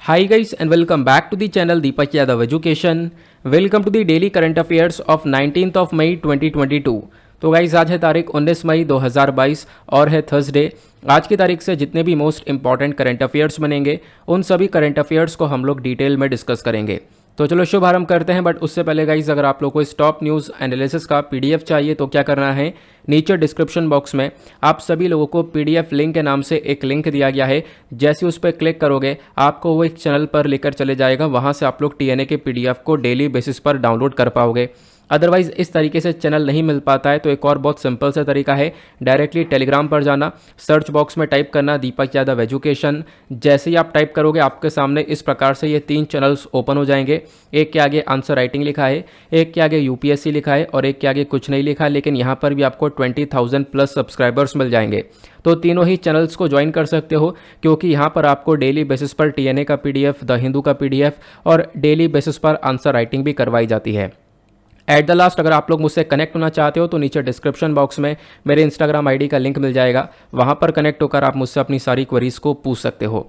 Hi guys and welcome back to the channel Deepak Yadav Education. Welcome to the daily current affairs of 19th of May 2022. तो guys आज है तारीख 19 मई 2022 और है Thursday. आज की तारीख से जितने भी मोस्ट इंपॉर्टेंट करंट अफेयर्स बनेंगे उन सभी करंट अफेयर्स को हम लोग डिटेल में डिस्कस करेंगे। तो चलो शुभारंभ करते हैं। बट उससे पहले गाइज अगर आप लोग को इस टॉप न्यूज़ एनालिसिस का पीडीएफ चाहिए तो क्या करना है, नीचे डिस्क्रिप्शन बॉक्स में आप सभी लोगों को पीडीएफ लिंक के नाम से एक लिंक दिया गया है। जैसे उस पर क्लिक करोगे आपको वो एक चैनल पर लेकर चले जाएगा, वहाँ से आप लोग टीएनए के पीडीएफ को डेली बेसिस पर डाउनलोड कर पाओगे। अदरवाइज़ इस तरीके से चैनल नहीं मिल पाता है तो एक और बहुत सिंपल सा तरीका है, डायरेक्टली टेलीग्राम पर जाना, सर्च बॉक्स में टाइप करना दीपक यादव एजुकेशन। जैसे ही आप टाइप करोगे आपके सामने इस प्रकार से ये 3 चैनल्स ओपन हो जाएंगे। एक के आगे आंसर राइटिंग लिखा है, एक के आगे यूपीएससी लिखा है और एक के आगे कुछ नहीं लिखा है, लेकिन यहाँ पर भी आपको 20,000 प्लस सब्सक्राइबर्स मिल जाएंगे। तो तीनों ही चैनल्स को ज्वाइन कर सकते हो, क्योंकि यहाँ पर आपको डेली बेसिस पर टीएनए का पीडीएफ, द हिंदू का पीडीएफ और डेली बेसिस पर आंसर राइटिंग भी करवाई जाती है। एट द लास्ट अगर आप लोग मुझसे कनेक्ट होना चाहते हो तो नीचे डिस्क्रिप्शन बॉक्स में मेरे इंस्टाग्राम आईडी का लिंक मिल जाएगा, वहाँ पर कनेक्ट होकर आप मुझसे अपनी सारी क्वेरीज को पूछ सकते हो।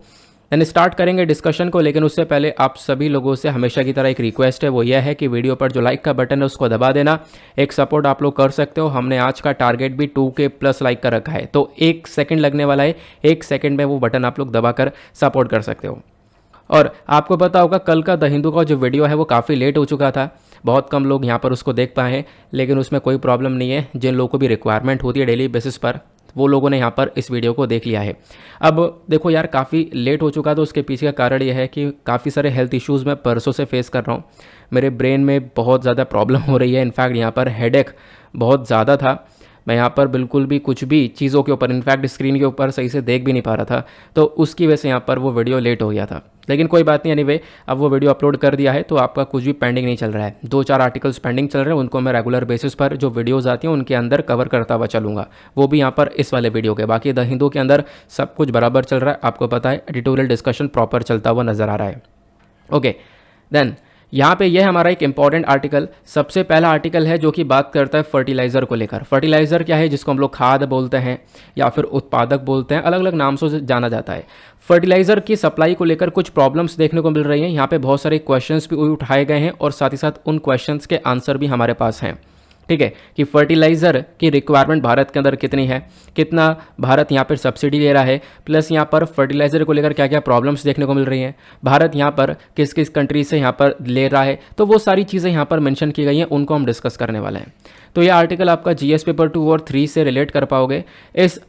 देन स्टार्ट करेंगे डिस्कशन को, लेकिन उससे पहले आप सभी लोगों से हमेशा की तरह एक रिक्वेस्ट है, वो यह है कि वीडियो पर जो लाइक का बटन है उसको दबा देना। एक सपोर्ट आप लोग कर सकते हो। हमने आज का टारगेट भी 2K प्लस लाइक का रखा है, तो 1 सेकंड लगने वाला है, 1 सेकंड में वो बटन आप लोग दबाकर सपोर्ट कर सकते हो। और आपको पता होगा कल का द हिंदू का जो वीडियो है वो काफ़ी लेट हो चुका था, बहुत कम लोग यहाँ पर उसको देख पाए हैं, लेकिन उसमें कोई प्रॉब्लम नहीं है। जिन लोगों को भी रिक्वायरमेंट होती है डेली बेसिस पर वो लोगों ने यहाँ पर इस वीडियो को देख लिया है। अब देखो यार, काफ़ी लेट हो चुका तो उसके पीछे का कारण यह है कि काफ़ी सारे हेल्थ इश्यूज़ मैं परसों से फेस कर रहा हूँ। मेरे ब्रेन में बहुत ज़्यादा प्रॉब्लम हो रही है। इनफैक्ट यहाँ पर हेडेक बहुत ज़्यादा था। मैं यहाँ पर बिल्कुल भी कुछ भी चीज़ों के ऊपर, इनफैक्ट स्क्रीन के ऊपर सही से देख भी नहीं पा रहा था, तो उसकी वजह से यहाँ पर वो वीडियो लेट हो गया था। लेकिन कोई बात नहीं, एनीवे अब वो वीडियो अपलोड कर दिया है तो आपका कुछ भी पेंडिंग नहीं चल रहा है। 2-4 आर्टिकल्स पेंडिंग चल रहे हैं, उनको मैं रेगुलर बेसिस पर जो वीडियोज़ आती हैं उनके अंदर कवर करता हुआ चलूँगा, वो भी यहाँ पर इस वाले वीडियो के। बाकी द हिंदू के अंदर सब कुछ बराबर चल रहा है, आपको पता है, एडिटोरियल डिस्कशन प्रॉपर चलता हुआ नज़र आ रहा है। ओके, देन यहाँ पे यह हमारा एक इंपॉर्टेंट आर्टिकल, सबसे पहला आर्टिकल है जो कि बात करता है फर्टिलाइज़र को लेकर। फर्टिलाइज़र क्या है, जिसको हम लोग खाद बोलते हैं या फिर उत्पादक बोलते हैं, अलग अलग नाम से जाना जाता है। फर्टिलाइज़र की सप्लाई को लेकर कुछ प्रॉब्लम्स देखने को मिल रही हैं। यहाँ पे बहुत सारे क्वेश्चंस भी उठाए गए हैं और साथ ही साथ उन क्वेश्चंस के आंसर भी हमारे पास हैं। ठीक है, कि फर्टिलाइज़र की रिक्वायरमेंट भारत के अंदर कितनी है, कितना भारत यहाँ पर सब्सिडी ले रहा है, प्लस यहाँ पर फर्टिलाइज़र को लेकर क्या क्या प्रॉब्लम्स देखने को मिल रही हैं, भारत यहाँ पर किस किस कंट्री से यहाँ पर ले रहा है, तो वो सारी चीज़ें यहाँ पर मेंशन की गई हैं, उनको हम डिस्कस करने वाले हैं। तो ये आर्टिकल आपका जीएस पेपर 2 और 3 से रिलेट कर पाओगे। इस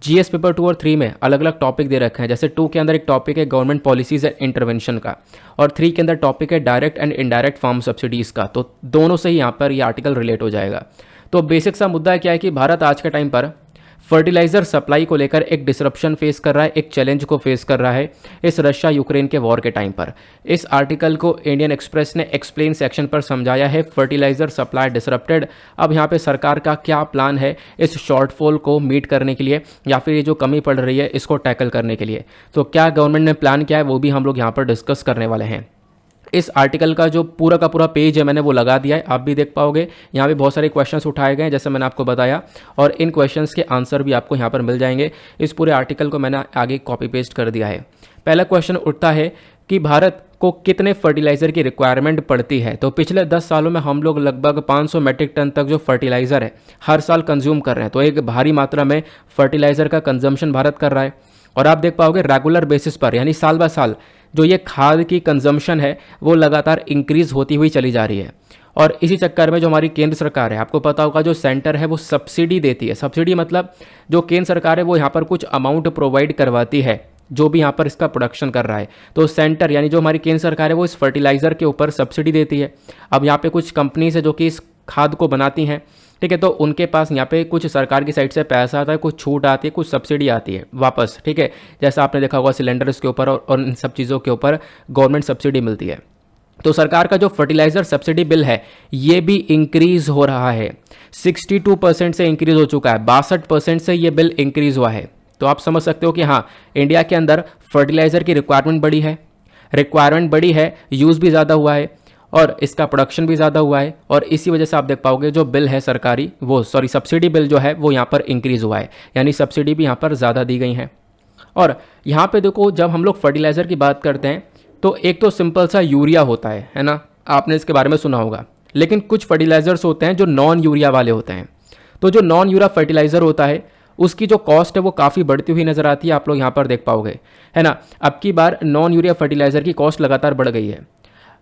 जीएस पेपर 2 और 3 में अलग अलग टॉपिक दे रखे हैं। जैसे 2 के अंदर एक टॉपिक है गवर्नमेंट पॉलिसीज़ एंड इंटरवेंशन का, और 3 के अंदर टॉपिक है direct and indirect farm subsidies का। तो दोनों से ही यहाँ पर ये आर्टिकल रिलेट हो जाएगा। तो बेसिक सा मुद्दा क्या है कि भारत आज के टाइम पर फर्टिलाइज़र सप्लाई को लेकर एक डिसरप्शन फेस कर रहा है, एक चैलेंज को फेस कर रहा है इस रशिया यूक्रेन के वॉर के टाइम पर। इस आर्टिकल को इंडियन एक्सप्रेस ने एक्सप्लेन सेक्शन पर समझाया है, फर्टिलाइज़र सप्लाई डिसरप्टेड। अब यहाँ पे सरकार का क्या प्लान है इस शॉर्टफॉल को मीट करने के लिए, या फिर ये जो कमी पड़ रही है इसको टैकल करने के लिए। तो क्या गवर्नमेंट ने प्लान किया है वो भी हम लोग यहाँ पर डिस्कस करने वाले हैं। इस आर्टिकल का जो पूरा का पूरा पेज है मैंने वो लगा दिया है, आप भी देख पाओगे। यहाँ पे बहुत सारे क्वेश्चंस उठाए गए हैं जैसे मैंने आपको बताया, और इन क्वेश्चंस के आंसर भी आपको यहाँ पर मिल जाएंगे। इस पूरे आर्टिकल को मैंने आगे कॉपी पेस्ट कर दिया है। पहला क्वेश्चन उठता है कि भारत को कितने फर्टिलाइज़र की रिक्वायरमेंट पड़ती है। तो पिछले 10 सालों में हम लोग लगभग 500 मेट्रिक टन तक जो फर्टिलाइज़र है हर साल कंज्यूम कर रहे हैं। तो एक भारी मात्रा में फर्टिलाइज़र का कंजम्पशन भारत कर रहा है। और आप देख पाओगे रेगुलर बेसिस पर, यानी साल बाय साल जो ये खाद की कंजम्पशन है वो लगातार इंक्रीज़ होती हुई चली जा रही है। और इसी चक्कर में जो हमारी केंद्र सरकार है, आपको पता होगा जो सेंटर है वो सब्सिडी देती है। सब्सिडी मतलब जो केंद्र सरकार है वो यहाँ पर कुछ अमाउंट प्रोवाइड करवाती है जो भी यहाँ पर इसका प्रोडक्शन कर रहा है। तो सेंटर यानी जो हमारी केंद्र सरकार है वो इस फर्टिलाइज़र के ऊपर सब्सिडी देती है। अब यहाँ पे कुछ कंपनीज है जो कि इस खाद को बनाती हैं, ठीक है, तो उनके पास यहाँ पे कुछ सरकार की साइड से पैसा आता है, कुछ छूट आती है, कुछ सब्सिडी आती है वापस। ठीक है, जैसा आपने देखा होगा सिलेंडर्स के ऊपर और इन सब चीज़ों के ऊपर गवर्नमेंट सब्सिडी मिलती है। तो सरकार का जो फर्टिलाइज़र सब्सिडी बिल है ये भी इंक्रीज़ हो रहा है, 62% से इंक्रीज़ हो चुका है, 62% से ये बिल इंक्रीज़ हुआ है। तो आप समझ सकते हो कि हाँ, इंडिया के अंदर फर्टिलाइज़र की रिक्वायरमेंट बड़ी है, यूज़ भी ज़्यादा हुआ है और इसका प्रोडक्शन भी ज़्यादा हुआ है। और इसी वजह से आप देख पाओगे जो बिल है सब्सिडी बिल जो है वो यहाँ पर इंक्रीज़ हुआ है, यानी सब्सिडी भी यहाँ पर ज़्यादा दी गई हैं। और यहाँ पे देखो, जब हम लोग फर्टिलाइज़र की बात करते हैं तो एक तो सिंपल सा यूरिया होता है ना, आपने इसके बारे में सुना होगा। लेकिन कुछ फर्टिलाइजर्स होते हैं जो नॉन यूरिया वाले होते हैं। तो जो नॉन यूरिया फर्टिलाइज़र होता है उसकी जो कॉस्ट है वो काफ़ी बढ़ती हुई नज़र आती है, आप लोग यहाँ पर देख पाओगे, है ना। अब की बार नॉन यूरिया फर्टिलाइज़र की कॉस्ट लगातार बढ़ गई है।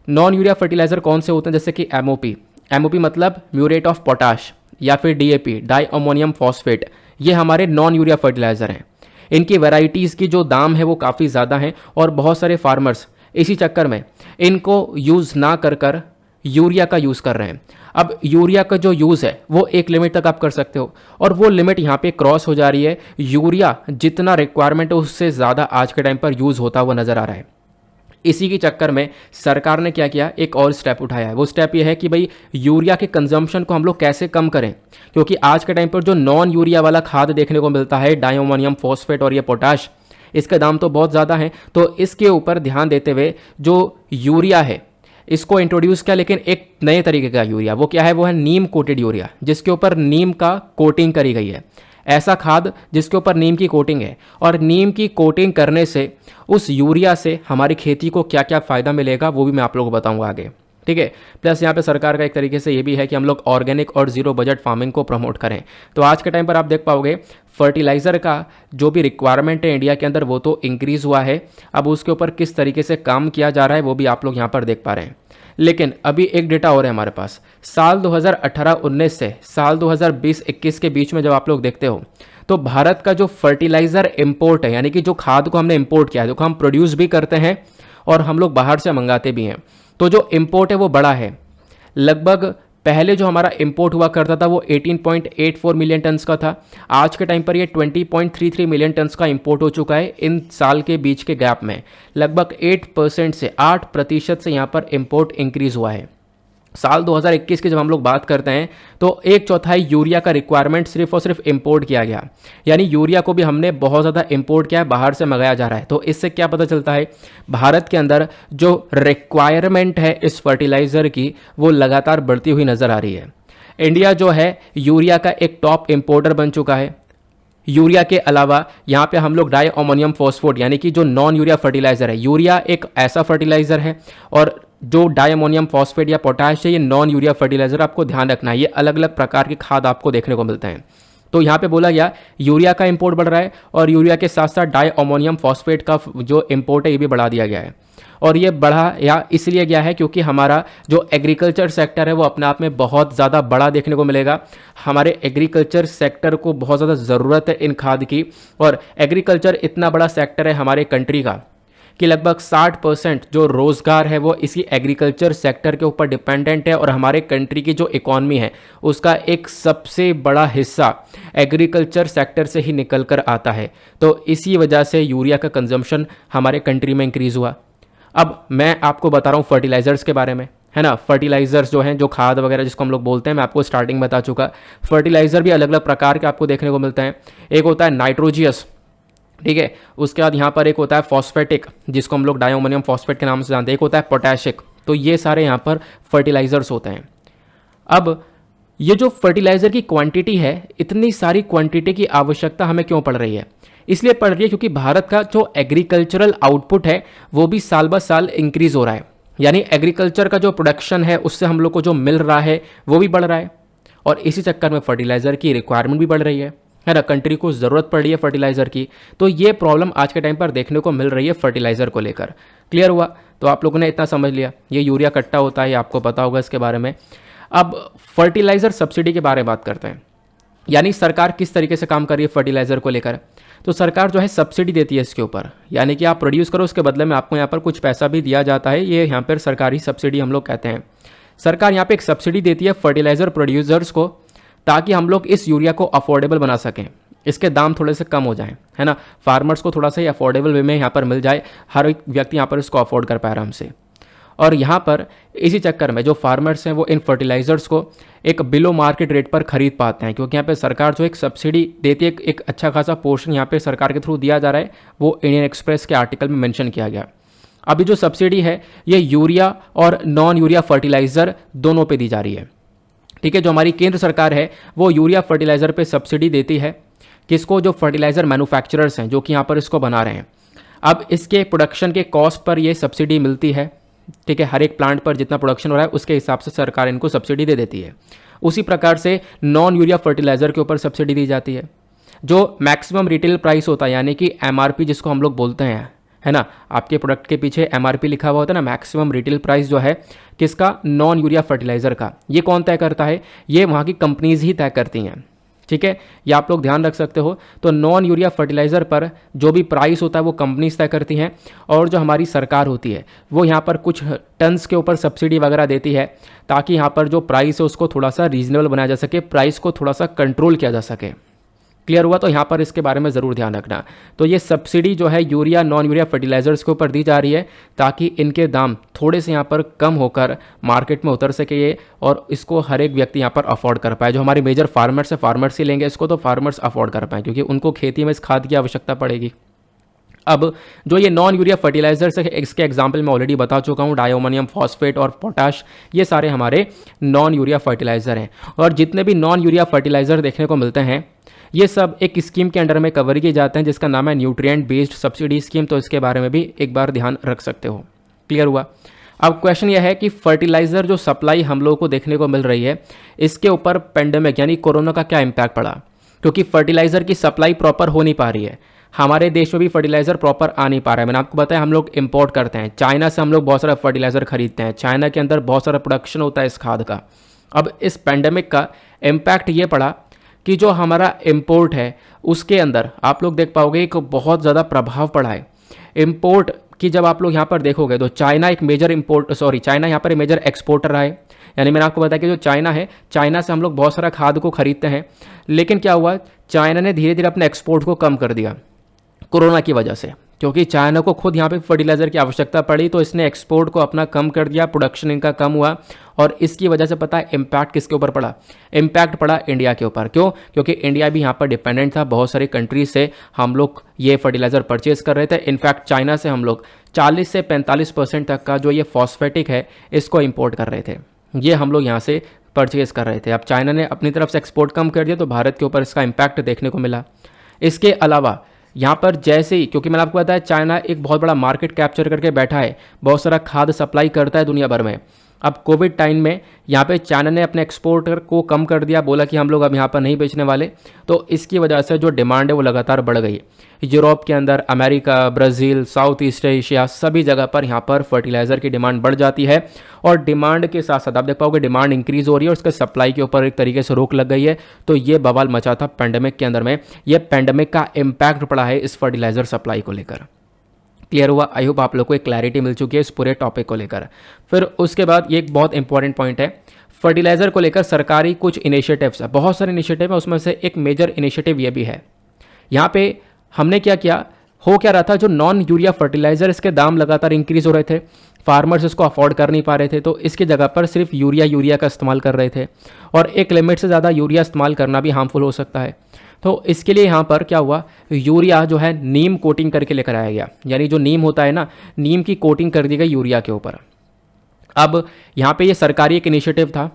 नॉन यूरिया फर्टिलाइज़र कौन से होते हैं, जैसे कि एमओपी मतलब म्यूरेट ऑफ पोटाश, या फिर डीएपी डाई अमोनियम फॉस्फेट, ये हमारे नॉन यूरिया फर्टिलाइज़र हैं। इनकी वैरायटीज़ की जो दाम है वो काफ़ी ज़्यादा हैं और बहुत सारे फार्मर्स इसी चक्कर में इनको यूज़ ना कर यूरिया का यूज़ कर रहे हैं। अब यूरिया का जो यूज़ है वो एक लिमिट तक आप कर सकते हो और वो लिमिट यहाँ पे क्रॉस हो जा रही है। यूरिया जितना रिक्वायरमेंट है उससे ज़्यादा आज के टाइम पर यूज़ होता हुआ नज़र आ रहा है। इसी के चक्कर में सरकार ने क्या किया, एक और स्टेप उठाया है। वो स्टेप ये है कि भाई यूरिया के कंजम्पशन को हम लोग कैसे कम करें, क्योंकि आज के टाइम पर जो नॉन यूरिया वाला खाद देखने को मिलता है, डाई अमोनियम फॉस्फेट और ये पोटाश, इसके दाम तो बहुत ज़्यादा हैं। तो इसके ऊपर ध्यान देते हुए जो यूरिया है इसको इंट्रोड्यूस किया, लेकिन एक नए तरीके का यूरिया। वो क्या है, वो है नीम कोटेड यूरिया, जिसके ऊपर नीम का कोटिंग करी गई है। ऐसा खाद जिसके ऊपर नीम की कोटिंग है, और नीम की कोटिंग करने से उस यूरिया से हमारी खेती को क्या क्या फ़ायदा मिलेगा वो भी मैं आप लोगों को बताऊंगा आगे, ठीक है। प्लस यहाँ पे सरकार का एक तरीके से ये भी है कि हम लोग ऑर्गेनिक और जीरो बजट फार्मिंग को प्रमोट करें। तो आज के टाइम पर आप देख पाओगे फर्टिलाइज़र का जो भी रिक्वायरमेंट है इंडिया के अंदर वो तो इंक्रीज़ हुआ है। अब उसके ऊपर किस तरीके से काम किया जा रहा है वो भी आप लोग यहाँ पर देख पा रहे हैं। लेकिन अभी एक डेटा और है हमारे पास, साल 2018-19 से साल 2020-21 के बीच में जब आप लोग देखते हो तो भारत का जो फर्टिलाइज़र इंपोर्ट है, यानी कि जो खाद को हमने इंपोर्ट किया है, जो हम प्रोड्यूस भी करते हैं और हम लोग बाहर से मंगाते भी हैं, तो जो इंपोर्ट है वो बड़ा है। लगभग पहले जो हमारा इंपोर्ट हुआ करता था वो 18.84 मिलियन टन्स का था। आज के टाइम पर ये 20.33 मिलियन टन्स का इंपोर्ट हो चुका है। इन साल के बीच के गैप में लगभग 8% से 8% से यहाँ पर इंपोर्ट इंक्रीज़ हुआ है। साल 2021 की जब हम लोग बात करते हैं तो 1/4 यूरिया का रिक्वायरमेंट सिर्फ और सिर्फ इंपोर्ट किया गया, यानी यूरिया को भी हमने बहुत ज़्यादा इंपोर्ट किया है, बाहर से मंगाया जा रहा है। तो इससे क्या पता चलता है, भारत के अंदर जो रिक्वायरमेंट है इस फर्टिलाइज़र की वो लगातार बढ़ती हुई नज़र आ रही है। इंडिया जो है यूरिया का एक टॉप इंपोर्टर बन चुका है। यूरिया के अलावा यहाँ पे हम लोग डाई अमोनियम फॉस्फेट यानी कि जो नॉन यूरिया फर्टिलाइज़र है, यूरिया एक ऐसा फर्टिलाइज़र है और जो डाई अमोनियम फॉस्फेट या पोटाश है ये नॉन यूरिया फर्टिलाइज़र, आपको ध्यान रखना है। ये अलग अलग प्रकार के खाद आपको देखने को मिलते हैं। तो यहाँ पे बोला गया यूरिया का इंपोर्ट बढ़ रहा है और यूरिया के साथ साथ डाई अमोनियम फॉस्फेट का जो इंपोर्ट है ये भी बढ़ा दिया गया है। और ये बढ़ा या इसलिए गया है क्योंकि हमारा जो एग्रीकल्चर सेक्टर है वो अपने आप में बहुत ज़्यादा बड़ा देखने को मिलेगा। हमारे एग्रीकल्चर सेक्टर को बहुत ज़्यादा ज़रूरत है इन खाद की, और एग्रीकल्चर इतना बड़ा सेक्टर है हमारे कंट्री का कि लगभग 60% जो रोज़गार है वो इसी एग्रीकल्चर सेक्टर के ऊपर डिपेंडेंट है। और हमारे कंट्री की जो इकॉनमी है उसका एक सबसे बड़ा हिस्सा एग्रीकल्चर सेक्टर से ही निकल कर आता है। तो इसी वजह से यूरिया का कंजम्पशन हमारे कंट्री में इंक्रीज़ हुआ। अब मैं आपको बता रहा हूँ फर्टिलाइज़र्स के बारे में, है ना। फर्टिलाइज़र्स जो हैं, जो खाद वगैरह जिसको हम लोग बोलते हैं, मैं आपको स्टार्टिंग बता चुका। फर्टिलाइज़र भी अलग अलग प्रकार के आपको देखने को मिलते हैं। एक होता है नाइट्रोजियस, ठीक है। उसके बाद यहाँ पर एक होता है फॉस्फेटिक जिसको हम लोग डाई अमोनियम फॉस्फेट के नाम से जानते हैं। एक होता है पोटैशिक। तो ये सारे यहाँ पर फर्टिलाइज़र्स होते हैं। अब ये जो फर्टिलाइज़र की क्वांटिटी है, इतनी सारी क्वांटिटी की आवश्यकता हमें क्यों पड़ रही है? इसलिए पड़ रही है क्योंकि भारत का जो एग्रीकल्चरल आउटपुट है वो भी साल ब साल इंक्रीज़ हो रहा है। यानी एग्रीकल्चर का जो प्रोडक्शन है उससे हम लोग को जो मिल रहा है वो भी बढ़ रहा है, और इसी चक्कर में फर्टिलाइज़र की रिक्वायरमेंट भी बढ़ रही है ना। कंट्री को ज़रूरत पड़ रही है फर्टिलाइज़र की। तो ये प्रॉब्लम आज के टाइम पर देखने को मिल रही है फर्टिलाइज़र को लेकर। क्लियर हुआ? तो आप लोगों ने इतना समझ लिया, ये यूरिया कट्टा होता है, आपको पता होगा इसके बारे में। अब फर्टिलाइज़र सब्सिडी के बारे में बात करते हैं, यानी सरकार किस तरीके से काम कर रही है फर्टिलाइज़र को लेकर। तो सरकार जो है सब्सिडी देती है इसके ऊपर, यानी कि आप प्रोड्यूस करो, उसके बदले में आपको यहाँ पर कुछ पैसा भी दिया जाता है। ये यहाँ पर सरकारी सब्सिडी हम लोग कहते हैं। सरकार यहाँ पे एक सब्सिडी देती है फर्टिलाइज़र प्रोड्यूसर्स को, ताकि हम लोग इस यूरिया को अफोर्डेबल बना सकें, इसके दाम थोड़े से कम हो जाएं, है ना। फार्मर्स को थोड़ा सा अफोर्डेबल वे में यहाँ पर मिल जाए, हर एक व्यक्ति यहाँ पर इसको अफोर्ड कर पाए आराम से। और यहाँ पर इसी चक्कर में जो फार्मर्स हैं वो इन फर्टिलाइज़र्स को एक बिलो मार्केट रेट पर खरीद पाते हैं, क्योंकि यहाँ पे सरकार जो एक सब्सिडी देती है, एक अच्छा खासा पोर्शन यहाँ पे सरकार के थ्रू दिया जा रहा है। वो इंडियन एक्सप्रेस के आर्टिकल में मेंशन किया गया। अभी जो सब्सिडी है ये यूरिया और नॉन यूरिया फर्टिलाइज़र दोनों पे दी जा रही है, ठीक है। जो हमारी केंद्र सरकार है वो यूरिया फर्टिलाइज़र पे सब्सिडी देती है। किसको? जो फर्टिलाइज़र मैन्युफैक्चरर्स हैं जो कि यहाँ पर इसको बना रहे हैं। अब इसके प्रोडक्शन के कॉस्ट पर ये सब्सिडी मिलती है, ठीक है। हर एक प्लांट पर जितना प्रोडक्शन हो रहा है उसके हिसाब से सरकार इनको सब्सिडी दे देती है। उसी प्रकार से नॉन यूरिया फर्टिलाइज़र के ऊपर सब्सिडी दी जाती है। जो मैक्सिमम रिटेल प्राइस होता है यानी कि एमआरपी जिसको हम लोग बोलते हैं, है ना, आपके प्रोडक्ट के पीछे एमआरपी लिखा हुआ होता है ना, मैक्सिमम रिटेल प्राइस जो है किसका, नॉन यूरिया फर्टिलाइज़र का। ये कौन तय करता है, ये वहाँ की कंपनीज ही तय करती हैं, ठीक है। ये आप लोग ध्यान रख सकते हो। तो नॉन यूरिया फर्टिलाइज़र पर जो भी प्राइस होता है वो कंपनीज तय करती हैं, और जो हमारी सरकार होती है वो यहाँ पर कुछ टन्स के ऊपर सब्सिडी वगैरह देती है, ताकि यहाँ पर जो प्राइस है उसको थोड़ा सा रीजनेबल बनाया जा सके, प्राइस को थोड़ा सा कंट्रोल किया जा सके। क्लियर हुआ? तो यहाँ पर इसके बारे में ज़रूर ध्यान रखना। तो ये सब्सिडी जो है यूरिया नॉन यूरिया फर्टिलाइज़र्स के ऊपर दी जा रही है, ताकि इनके दाम थोड़े से यहाँ पर कम होकर मार्केट में उतर सके ये, और इसको हर एक व्यक्ति यहाँ पर अफोर्ड कर पाए। जो हमारे मेजर फार्मर्स है, फार्मर्स ही लेंगे इसको, तो फार्मर्स अफोर्ड कर पाएँ, क्योंकि उनको खेती में इस खाद की आवश्यकता पड़ेगी। अब जो ये नॉन यूरिया फर्टिलाइजर्स है, इसके एग्जाम्पल मैं ऑलरेडी बता चुका हूँ, डायमोनियम फॉस्फेट और पोटाश, ये सारे हमारे नॉन यूरिया फर्टिलाइज़र हैं। और जितने भी नॉन यूरिया फर्टिलाइज़र देखने को मिलते हैं ये सब एक स्कीम के अंडर में कवर किए जाते हैं, जिसका नाम है न्यूट्रिएंट बेस्ड सब्सिडी स्कीम। तो इसके बारे में भी एक बार ध्यान रख सकते हो। क्लियर हुआ? अब क्वेश्चन यह है कि फर्टिलाइज़र जो सप्लाई हम लोगों को देखने को मिल रही है, इसके ऊपर पेंडेमिक यानी कोरोना का क्या इम्पैक्ट पड़ा, क्योंकि फर्टिलाइज़र की सप्लाई प्रॉपर हो नहीं पा रही है। हमारे देश में भी फर्टिलाइज़र प्रॉपर आ नहीं पा रहा है। मैंने आपको बताया हम लोग इंपोर्ट करते हैं, चाइना से हम लोग बहुत सारा फर्टिलाइज़र खरीदते हैं, चाइना के अंदर बहुत सारा प्रोडक्शन होता है इस खाद का। अब इस पेंडेमिक का इम्पैक्ट ये पड़ा कि जो हमारा इंपोर्ट है उसके अंदर आप लोग देख पाओगे एक बहुत ज़्यादा प्रभाव पड़ा है इंपोर्ट की। जब आप लोग यहाँ पर देखोगे तो चाइना एक मेजर चाइना यहाँ पर एक मेजर एक्सपोर्टर रहा है। यानी मैंने आपको बताया कि जो चाइना है, चाइना से हम लोग बहुत सारा खाद को खरीदते हैं, लेकिन क्या हुआ, चाइना ने धीरे धीरे अपने एक्सपोर्ट को कम कर दिया कोरोना की वजह से, क्योंकि चाइना को खुद यहाँ पे फर्टिलाइज़र की आवश्यकता पड़ी, तो इसने एक्सपोर्ट को अपना कम कर दिया, प्रोडक्शन इनका कम हुआ, और इसकी वजह से पता है इम्पैक्ट किसके ऊपर पड़ा, इम्पैक्ट पड़ा इंडिया के ऊपर। क्यों? क्योंकि इंडिया भी यहाँ पर डिपेंडेंट था, बहुत सारी कंट्रीज से हम लोग ये फर्टिलाइज़र परचेज कर रहे थे। इनफैक्ट चाइना से हम लोग 40 से 45% तक का जो ये फॉस्फेटिक है इसको इम्पोर्ट कर रहे थे, ये हम लोग यहाँ से परचेज कर रहे थे। अब चाइना ने अपनी तरफ से एक्सपोर्ट कम कर दिया, तो भारत के ऊपर इसका इम्पैक्ट देखने को मिला। इसके अलावा यहाँ पर जैसे ही, क्योंकि मैंने आपको बताया चाइना एक बहुत बड़ा मार्केट कैप्चर करके बैठा है, बहुत सारा खाद सप्लाई करता है दुनिया भर में। अब कोविड टाइम में यहाँ पे चाइना ने अपने एक्सपोर्टर को कम कर दिया, बोला कि हम लोग अब यहाँ पर नहीं बेचने वाले, तो इसकी वजह से जो डिमांड है वो लगातार बढ़ गई। यूरोप के अंदर, America, Brazil, south east Asia, सभी जगह पर यहाँ पर फर्टिलाइज़र की डिमांड बढ़ जाती है, और डिमांड के साथ साथ आप देख पाओगे डिमांड इंक्रीज हो रही है और उसके सप्लाई के ऊपर एक तरीके से रोक लग गई है। तो ये बवाल मचा था पेंडेमिक के अंदर में, ये पेंडेमिक का इम्पैक्ट पड़ा है इस फर्टिलाइज़र सप्लाई को लेकर। क्लियर हुआ? आई होप आप लोग को एक क्लैरिटी मिल चुकी है इस पूरे टॉपिक को लेकर। फिर उसके बाद ये एक बहुत इंपॉर्टेंट पॉइंट है, फर्टिलाइज़र को लेकर सरकारी कुछ इनिशिएटिव्स है, बहुत सारे इनिशिएटिव है, उसमें से एक मेजर इनिशिएटिव ये भी है। यहाँ पे हमने क्या किया, हो क्या रहा था, जो नॉन यूरिया फर्टिलाइज़र इसके दाम लगातार इंक्रीज हो रहे थे, फार्मर्स इसको अफोर्ड कर नहीं पा रहे थे, तो इसकी जगह पर सिर्फ यूरिया का इस्तेमाल कर रहे थे, और एक लिमिट से ज़्यादा यूरिया इस्तेमाल करना भी हार्मफुल हो सकता है। तो इसके लिए यहाँ पर क्या हुआ, यूरिया जो है नीम कोटिंग करके लेकर आया गया, यानी जो नीम होता है ना, नीम की कोटिंग कर दी गई यूरिया के ऊपर। अब यहाँ पे ये सरकारी एक इनिशिएटिव था,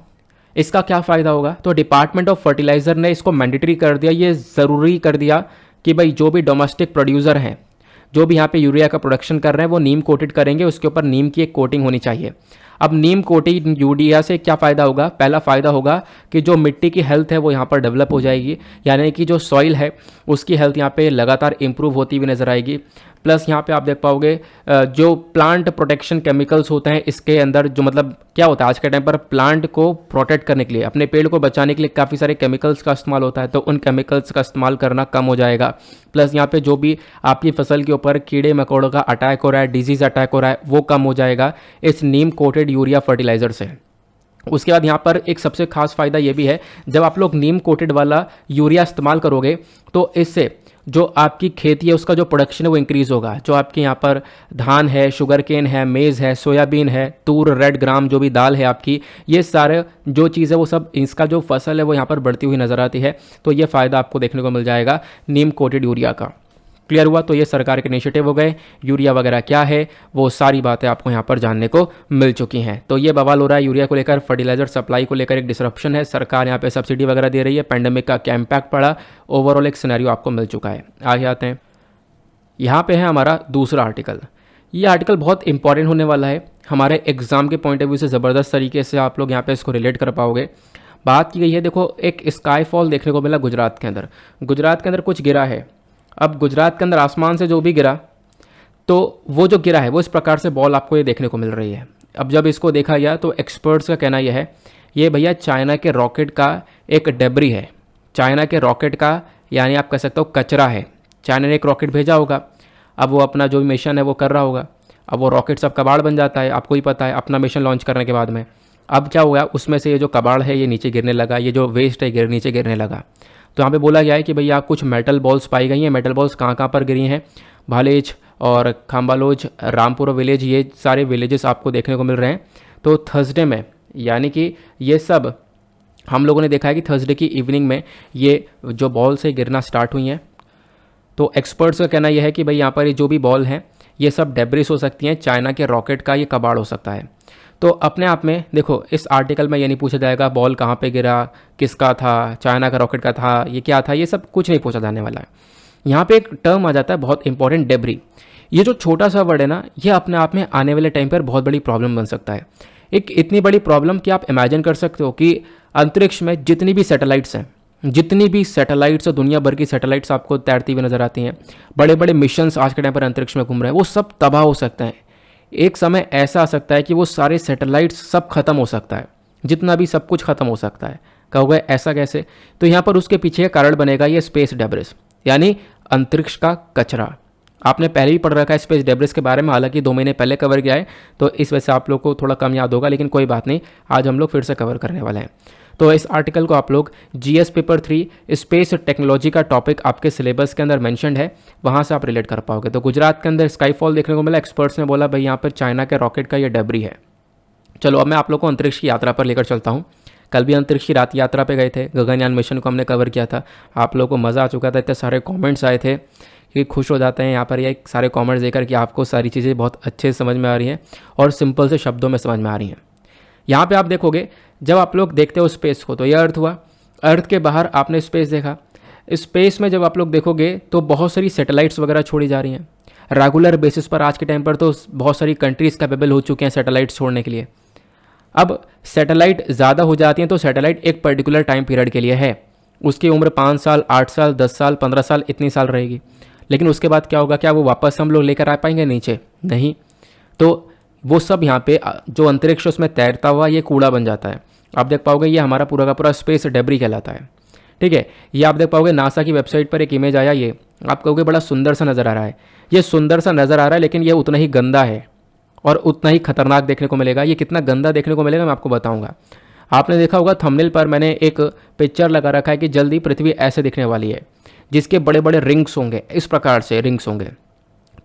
इसका क्या फ़ायदा होगा, तो डिपार्टमेंट ऑफ फर्टिलाइज़र ने इसको मैंडेटरी कर दिया, ये ज़रूरी कर दिया कि भाई जो भी डोमेस्टिक प्रोड्यूसर हैं, जो भी यहाँ पे यूरिया का प्रोडक्शन कर रहे हैं, वो नीम कोटेड करेंगे, उसके ऊपर नीम की एक कोटिंग होनी चाहिए। अब नीम कोटेड यूरिया से क्या फ़ायदा होगा, पहला फ़ायदा होगा कि जो मिट्टी की हेल्थ है वो यहाँ पर डेवलप हो जाएगी, यानी कि जो सॉइल है उसकी हेल्थ यहाँ पे लगातार इंप्रूव होती हुई नज़र आएगी। प्लस यहाँ पे आप देख पाओगे जो प्लांट प्रोटेक्शन केमिकल्स होते हैं इसके अंदर, जो मतलब क्या होता है आज के टाइम पर प्लांट को प्रोटेक्ट करने के लिए, अपने पेड़ को बचाने के लिए काफ़ी सारे केमिकल्स का इस्तेमाल होता है, तो उन केमिकल्स का इस्तेमाल करना कम हो जाएगा। प्लस यहाँ पे जो भी आपकी फसल के ऊपर कीड़े मकोड़ों का अटैक हो रहा है, डिजीज़ अटैक हो रहा है, वो कम हो जाएगा इस नीम कोटेड यूरिया फर्टिलाइज़र से। उसके बाद यहाँ पर एक सबसे खास फ़ायदा ये भी है, जब आप लोग नीम कोटेड वाला यूरिया इस्तेमाल करोगे तो इससे जो आपकी खेती है उसका जो प्रोडक्शन है वो इंक्रीज़ होगा। जो आपके यहाँ पर धान है, शुगर केन है, मेज़ है, सोयाबीन है, तूर, रेड ग्राम, जो भी दाल है आपकी, ये सारे जो चीज़ है वो सब, इसका जो फसल है वो यहाँ पर बढ़ती हुई नज़र आती है। तो ये फ़ायदा आपको देखने को मिल जाएगा नीम कोटेड यूरिया का। क्लियर हुआ? तो ये सरकार के इनिशिएटिव हो गए, यूरिया वगैरह क्या है वो सारी बातें आपको यहाँ पर जानने को मिल चुकी हैं। तो ये बवाल हो रहा है यूरिया को लेकर, फर्टिलाइजर सप्लाई को लेकर एक डिसरप्शन है, सरकार यहाँ पे सब्सिडी वगैरह दे रही है, पेंडेमिक का क्या इम्पैक्ट पड़ा, ओवरऑल एक सिनेरियो आपको मिल चुका है। आगे आते हैं। यहाँ पे है हमारा दूसरा आर्टिकल। ये आर्टिकल बहुत इंपॉर्टेंट होने वाला है हमारे एग्जाम के पॉइंट ऑफ व्यू से, ज़बरदस्त तरीके से आप लोग यहाँ पे इसको रिलेट कर पाओगे। बात की गई है, देखो एक स्काई फॉल देखने को मिला गुजरात के अंदर। गुजरात के अंदर कुछ गिरा है। अब गुजरात के अंदर आसमान से जो भी गिरा, तो वो जो गिरा है वो इस प्रकार से बॉल आपको ये देखने को मिल रही है। अब जब इसको देखा गया तो एक्सपर्ट्स का कहना यह है, ये भैया चाइना के रॉकेट का एक डेब्री है। चाइना के रॉकेट का यानी आप कह सकते हो कचरा है। चाइना ने एक रॉकेट भेजा होगा, अब वो अपना जो भी मिशन है वो कर रहा होगा। अब वो रॉकेट सब कबाड़ बन जाता है, आपको ही पता है, अपना मिशन लॉन्च करने के बाद में। अब क्या हुआ, उसमें से ये जो कबाड़ है ये नीचे गिरने लगा, ये जो वेस्ट है नीचे गिरने लगा। तो यहाँ पे बोला गया है कि भैया कुछ मेटल बॉल्स पाई गई हैं। मेटल बॉल्स कहाँ कहाँ पर गिरी हैं, भालेज और खाम्बालोज, रामपुरा विलेज, ये सारे विलेजेस आपको देखने को मिल रहे हैं। तो थर्सडे में, यानी कि ये सब हम लोगों ने देखा है कि थर्सडे की इवनिंग में ये जो बॉल से गिरना स्टार्ट हुई हैं। तो एक्सपर्ट्स का कहना यह है कि भाई यहाँ पर ये जो भी बॉल हैं ये सब डेब्रिस हो सकती हैं, चाइना के रॉकेट का ये कबाड़ हो सकता है। तो अपने आप में देखो, इस आर्टिकल में ये नहीं पूछा जाएगा बॉल कहाँ पे गिरा, किसका था, चाइना का रॉकेट का था, ये क्या था, ये सब कुछ नहीं पूछा जाने वाला है। यहाँ पे एक टर्म आ जाता है बहुत इंपॉर्टेंट, डेब्री। ये जो छोटा सा वर्ड है ना, ये अपने आप में आने वाले टाइम पर बहुत बड़ी प्रॉब्लम बन सकता है। एक इतनी बड़ी प्रॉब्लम कि आप इमेजिन कर सकते हो कि अंतरिक्ष में जितनी भी सैटेलाइट्स हैं, दुनिया भर की सैटेलाइट्स आपको तैरती हुई नजर आती हैं, बड़े बड़े मिशंस आज के टाइम पर अंतरिक्ष में घूम रहे हैं, वो सब तबाह हो सकते हैं। एक समय ऐसा आ सकता है कि वो सारे सैटेलाइट्स सब खत्म हो सकता है, जितना भी सब कुछ खत्म हो सकता है। कहोगे ऐसा कैसे? तो यहाँ पर उसके पीछे कारण बनेगा ये स्पेस डेब्रिस, यानी अंतरिक्ष का कचरा। आपने पहले ही पढ़ रखा है स्पेस डेब्रिस के बारे में, हालांकि 2 महीने पहले कवर किया है, तो इस वजह से आप लोग को थोड़ा कम याद होगा, लेकिन कोई बात नहीं, आज हम लोग फिर से कवर करने वाले हैं। तो इस आर्टिकल को आप लोग जीएस पेपर 3 स्पेस टेक्नोलॉजी का टॉपिक आपके सिलेबस के अंदर मेंशन्ड है, वहाँ से आप रिलेट कर पाओगे। तो गुजरात के अंदर स्काईफॉल देखने को मिला, एक्सपर्ट्स ने बोला भाई यहाँ पर चाइना के रॉकेट का ये डेब्री है। चलो अब मैं आप लोग को अंतरिक्ष की यात्रा पर लेकर चलता हूँ। कल भी अंतरिक्ष की रात यात्रा पे गए थे, गगनयान मिशन को हमने कवर किया था, आप लोगों को मज़ा आ चुका था, इतने सारे कमेंट्स आए थे कि खुश हो जाते हैं यहाँ पर ये सारे कमेंट्स देकर कि आपको सारी चीज़ें बहुत अच्छे से समझ में आ रही हैं और सिंपल से शब्दों में समझ में आ रही हैं। यहाँ पे आप देखोगे, जब आप लोग देखते हो स्पेस को, तो ये अर्थ हुआ, अर्थ के बाहर आपने स्पेस देखा। स्पेस में जब आप लोग देखोगे तो बहुत सारी सैटेलाइट्स वगैरह छोड़ी जा रही हैं रेगुलर बेसिस पर। आज के टाइम पर तो बहुत सारी कंट्रीज़ कैपेबल हो चुके हैं सैटेलाइट्स छोड़ने के लिए। अब सैटेलाइट ज़्यादा हो जाती हैं तो सैटेलाइट एक पर्टिकुलर टाइम पीरियड के लिए है, उसकी उम्र 5 साल, 8 साल, 10 साल, 15 साल, इतनी साल रहेगी। लेकिन उसके बाद क्या होगा, क्या वो वापस हम लोग लेकर आ पाएंगे नीचे? नहीं। तो वो सब यहाँ पे जो अंतरिक्ष उसमें तैरता हुआ ये कूड़ा बन जाता है। आप देख पाओगे ये हमारा पूरा का पूरा स्पेस डेब्री कहलाता है, ठीक है। ये आप देख पाओगे नासा की वेबसाइट पर एक इमेज आया, ये आप कहोगे बड़ा सुंदर सा नज़र आ रहा है। ये सुंदर सा नज़र आ रहा है, लेकिन ये उतना ही गंदा है और उतना ही खतरनाक देखने को मिलेगा। ये कितना गंदा देखने को मिलेगा मैं आपको बताऊंगा। आपने देखा होगा थंबनेल पर मैंने एक पिक्चर लगा रखा है कि जल्दी पृथ्वी ऐसे दिखने वाली है, जिसके बड़े बड़े रिंग्स होंगे, इस प्रकार से रिंग्स होंगे।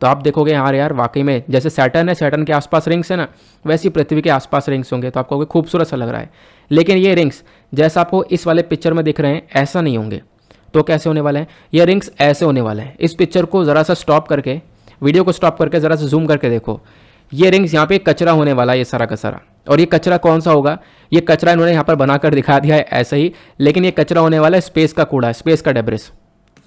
तो आप देखोगे यार वाकई में जैसे सैटर्न है, सैटर्न के आसपास रिंग्स है ना, वैसी पृथ्वी के आसपास रिंग्स होंगे। तो आपको कहोगे खूबसूरत सा लग रहा है, लेकिन ये रिंग्स जैसा आपको इस वाले पिक्चर में दिख रहे हैं ऐसा नहीं होंगे। तो कैसे होने वाले हैं? ये रिंग्स ऐसे होने वाले हैं। इस पिक्चर को ज़रा सा स्टॉप करके, वीडियो को स्टॉप करके ज़रा सा जूम करके देखो, ये रिंग्स यहाँ पे कचरा होने वाला है, ये सारा का सारा। और ये कचरा कौन सा होगा? ये कचरा इन्होंने यहाँ पर बनाकर दिखा दिया है ऐसे ही, लेकिन ये कचरा होने वाला है स्पेस का कूड़ा, स्पेस का डेब्रिस।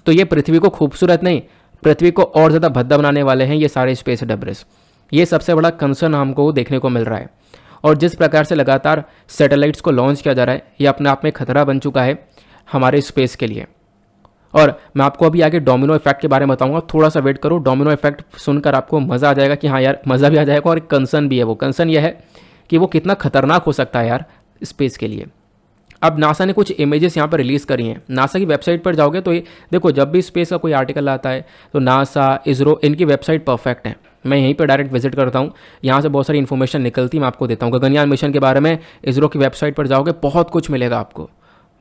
तो ये पृथ्वी को खूबसूरत नहीं, पृथ्वी को और ज़्यादा भद्दा बनाने वाले हैं ये सारे स्पेस डेब्रिस। ये सबसे बड़ा कंसर्न हमको देखने को मिल रहा है। और जिस प्रकार से लगातार सैटेलाइट्स को लॉन्च किया जा रहा है, ये अपने आप में खतरा बन चुका है हमारे स्पेस के लिए। और मैं आपको अभी आगे डोमिनो इफेक्ट के बारे में बताऊंगा, थोड़ा सा वेट करो। डोमिनो इफेक्ट सुनकर आपको मज़ा आ जाएगा कि हाँ यार, मज़ा भी आ जाएगा। और एक कंसर्न भी है, वो कंसर्न ये है कि वो कितना खतरनाक हो सकता है यार स्पेस के लिए। अब नासा ने कुछ इमेजेस यहाँ पर रिलीज़ करी हैं। नासा की वेबसाइट पर जाओगे तो ये देखो, जब भी स्पेस का कोई आर्टिकल आता है तो नासा, इसरो, इनकी वेबसाइट परफेक्ट है। मैं यहीं पर डायरेक्ट विजिट करता हूँ, यहाँ से बहुत सारी इन्फॉर्मेशन निकलती मैं आपको देता हूँ। गगनयान मिशन के बारे में इसरो की वेबसाइट पर जाओगे बहुत कुछ मिलेगा आपको,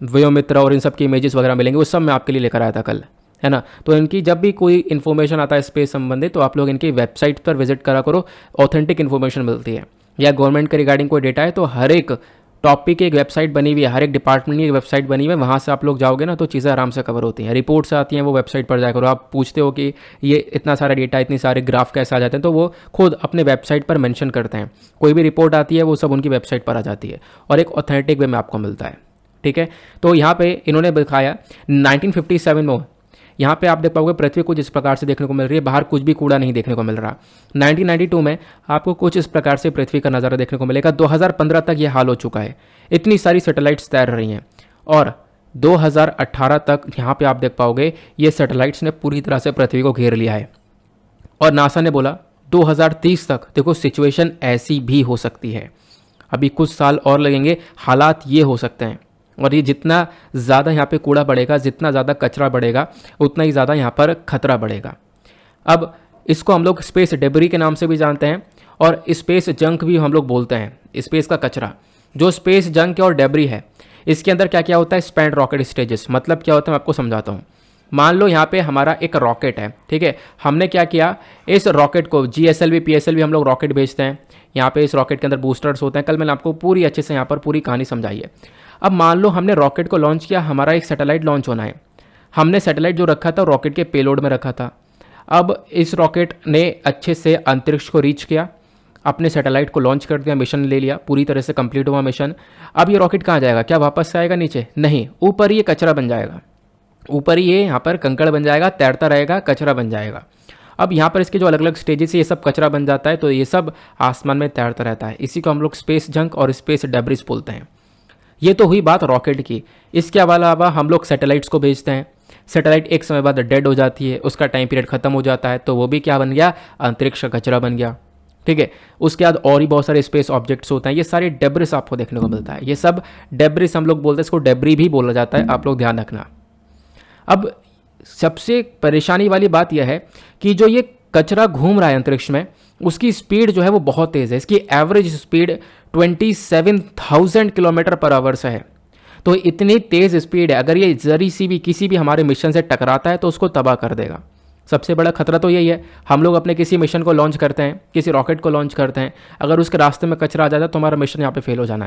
व्योमित्र और इन सब की इमेजेस वगैरह मिलेंगे, वो सब मैं आपके लिए लेकर आया था कल, है ना। तो इनकी जब भी कोई इन्फॉर्मेशन आता है स्पेस संबंधित तो आप लोग इनकी वेबसाइट पर विजिट करा करो, ऑथेंटिक इन्फॉर्मेशन मिलती है। या गवर्नमेंट के रिगार्डिंग कोई डेटा है तो हर एक टॉपिक की एक वेबसाइट बनी हुई है, हर एक डिपार्टमेंट की एक वेबसाइट बनी हुई है, वहाँ से आप लोग जाओगे ना तो चीज़ें आराम से कवर होती हैं। रिपोर्ट्स आती हैं वो वेबसाइट पर जाकर, आप पूछते हो कि ये इतना सारा डेटा, इतनी सारे ग्राफ कैसे आ जाते हैं, तो वो खुद अपने वेबसाइट पर मेंशन करते हैं। कोई भी रिपोर्ट आती है वो सब उनकी वेबसाइट पर आ जाती है और एक ऑथेंटिक वे में आपको मिलता है, ठीक है। तो यहाँ पे इन्होंने दिखाया 1957 में यहाँ पे आप देख पाओगे पृथ्वी कुछ इस प्रकार से देखने को मिल रही है, बाहर कुछ भी कूड़ा नहीं देखने को मिल रहा। 1992 में आपको कुछ इस प्रकार से पृथ्वी का नज़ारा देखने को मिलेगा। 2015 तक ये हाल हो चुका है, इतनी सारी सैटेलाइट्स तैर रही हैं। और 2018 तक यहाँ पे आप देख पाओगे ये सैटेलाइट्स ने पूरी तरह से पृथ्वी को घेर लिया है। और नासा ने बोला 2030 तक देखो सिचुएशन ऐसी भी हो सकती है, अभी कुछ साल और लगेंगे, हालात ये हो सकते हैं। और ये जितना ज़्यादा यहाँ पे कूड़ा बढ़ेगा, जितना ज़्यादा कचरा बढ़ेगा, उतना ही ज़्यादा यहाँ पर खतरा बढ़ेगा। अब इसको हम लोग स्पेस डेब्री के नाम से भी जानते हैं और स्पेस जंक भी हम लोग बोलते हैं। स्पेस का कचरा जो स्पेस जंक और डेब्री है, इसके अंदर क्या क्या होता है, स्पैंड रॉकेट स्टेजेस। मतलब क्या होता है मैं आपको समझाता हूँ। मान लो यहाँ पे हमारा एक रॉकेट है, ठीक है, हमने क्या किया, इस रॉकेट को GSLV PSLV हम लोग रॉकेट भेजते हैं। यहाँ पे इस रॉकेट के अंदर बूस्टर्स होते हैं। कल मैंने आपको पूरी अच्छे से यहाँ पर पूरी कहानी समझाई है। अब मान लो हमने रॉकेट को लॉन्च किया, हमारा एक सैटेलाइट लॉन्च होना है। हमने सैटेलाइट जो रखा था रॉकेट के पेलोड में रखा था। अब इस रॉकेट ने अच्छे से अंतरिक्ष को रीच किया, अपने सैटेलाइट को लॉन्च कर दिया, मिशन ले लिया, पूरी तरह से कंप्लीट हुआ मिशन। अब ये रॉकेट कहाँ जाएगा, क्या वापस से आएगा नीचे? नहीं, ऊपर ही ये कचरा बन जाएगा, ऊपर ही ये यहाँ पर कंकड़ बन जाएगा, तैरता रहेगा, कचरा बन जाएगा। अब यहाँ पर इसके जो अलग अलग स्टेजेस है ये सब कचरा बन जाता है, तो ये सब आसमान में तैरता रहता है। इसी को हम लोग स्पेस जंक और स्पेस डेब्रिस बोलते हैं। ये तो हुई बात रॉकेट की। इसके अलावा हम लोग सैटेलाइट्स को भेजते हैं। सैटेलाइट एक समय बाद डेड हो जाती है, उसका टाइम पीरियड खत्म हो जाता है, तो वो भी क्या बन गया, अंतरिक्ष का कचरा बन गया, ठीक है। उसके बाद और ही बहुत सारे स्पेस ऑब्जेक्ट्स होते हैं, ये सारे डेब्रिस आपको देखने को मिलता है। ये सब डेब्रिस हम लोग बोलते हैं, इसको डेब्री भी बोला जाता है, आप लोग ध्यान रखना। अब सबसे परेशानी वाली बात यह है कि जो ये कचरा घूम रहा है अंतरिक्ष में, उसकी स्पीड जो है वो बहुत तेज़ है। इसकी average speed 27,000 kilometre per hour से है। तो इतनी तेज़ स्पीड है, अगर ये जरी सी भी किसी भी हमारे मिशन से टकराता है तो उसको तबाह कर देगा। सबसे बड़ा खतरा तो यही है। हम लोग अपने किसी मिशन को लॉन्च करते हैं, किसी रॉकेट को लॉन्च करते हैं, अगर उसके रास्ते में कचरा आ जाता है तो हमारा मिशन यहाँ पे फेल हो जाना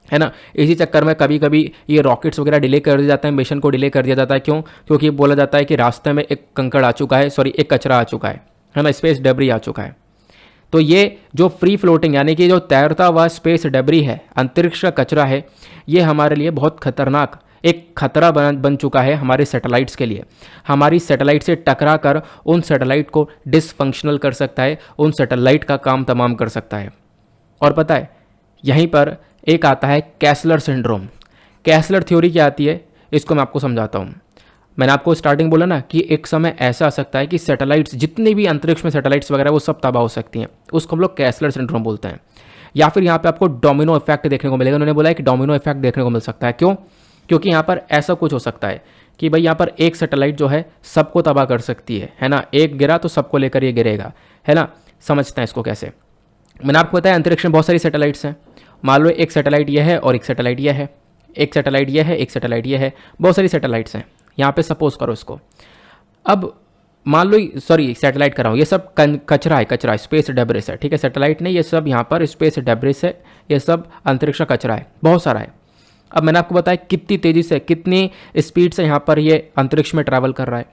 है ना। इसी चक्कर में कभी कभी ये रॉकेट्स वगैरह डिले कर दिए जाते हैं, मिशन को डिले कर दिया जाता है। क्यों? क्योंकि बोला जाता है कि रास्ते में एक कंकड़ आ चुका है, एक कचरा आ चुका है ना, स्पेस डेब्री आ चुका है। तो ये जो फ्री फ्लोटिंग यानी कि जो तैरता हुआ स्पेस डेब्री है, अंतरिक्ष का कचरा है, ये हमारे लिए बहुत खतरनाक एक खतरा बन चुका है हमारे सैटेलाइट्स के लिए। हमारी सैटेलाइट से टकरा कर उन सैटेलाइट को डिसफंक्शनल कर सकता है, उन सैटेलाइट का काम तमाम कर सकता है। और पता है यहीं पर एक आता है कैसलर सिंड्रोम। कैसलर थ्योरी क्या आती है, इसको मैं आपको समझाता हूँ। मैंने आपको स्टार्टिंग बोला ना कि एक समय ऐसा आ सकता है कि सैटेलाइट्स, जितने भी अंतरिक्ष में सैटेलाइट्स वगैरह वो सब तबाह हो सकती हैं, उसको हम लोग कैसलर सिंड्रोम बोलते हैं। या फिर यहाँ पे आपको डोमिनो इफेक्ट देखने को मिलेगा। उन्होंने बोला है कि डोमिनो इफेक्ट देखने को मिल सकता है। क्यों? क्योंकि यहाँ पर ऐसा कुछ हो सकता है कि भाई यहाँ पर एक सैटेलाइट जो है सबको तबाह कर सकती है ना। एक गिरा तो सबको लेकर ये गिरेगा, है ना। समझते हैं इसको कैसे। मैंने आपको बताया अंतरिक्ष में बहुत सारी सैटेलाइट्स हैं। मान लो एक सैटेलाइट ये है और एक सैटेलाइट ये है, एक सैटेलाइट ये है, एक सैटेलाइट ये है, बहुत सारी सैटेलाइट्स हैं। यहाँ पे सपोज करो इसको। अब मान लो सैटेलाइट कर रहा हूँ, ये सब कचरा है, स्पेस डेब्रिस है, ठीक है। सैटेलाइट नहीं, ये सब यहाँ पर स्पेस डेब्रिस है, ये सब अंतरिक्ष का कचरा है, बहुत सारा है। अब मैंने आपको बताया कितनी तेज़ी से, कितनी स्पीड से यहाँ पर ये अंतरिक्ष में ट्रैवल कर रहा है।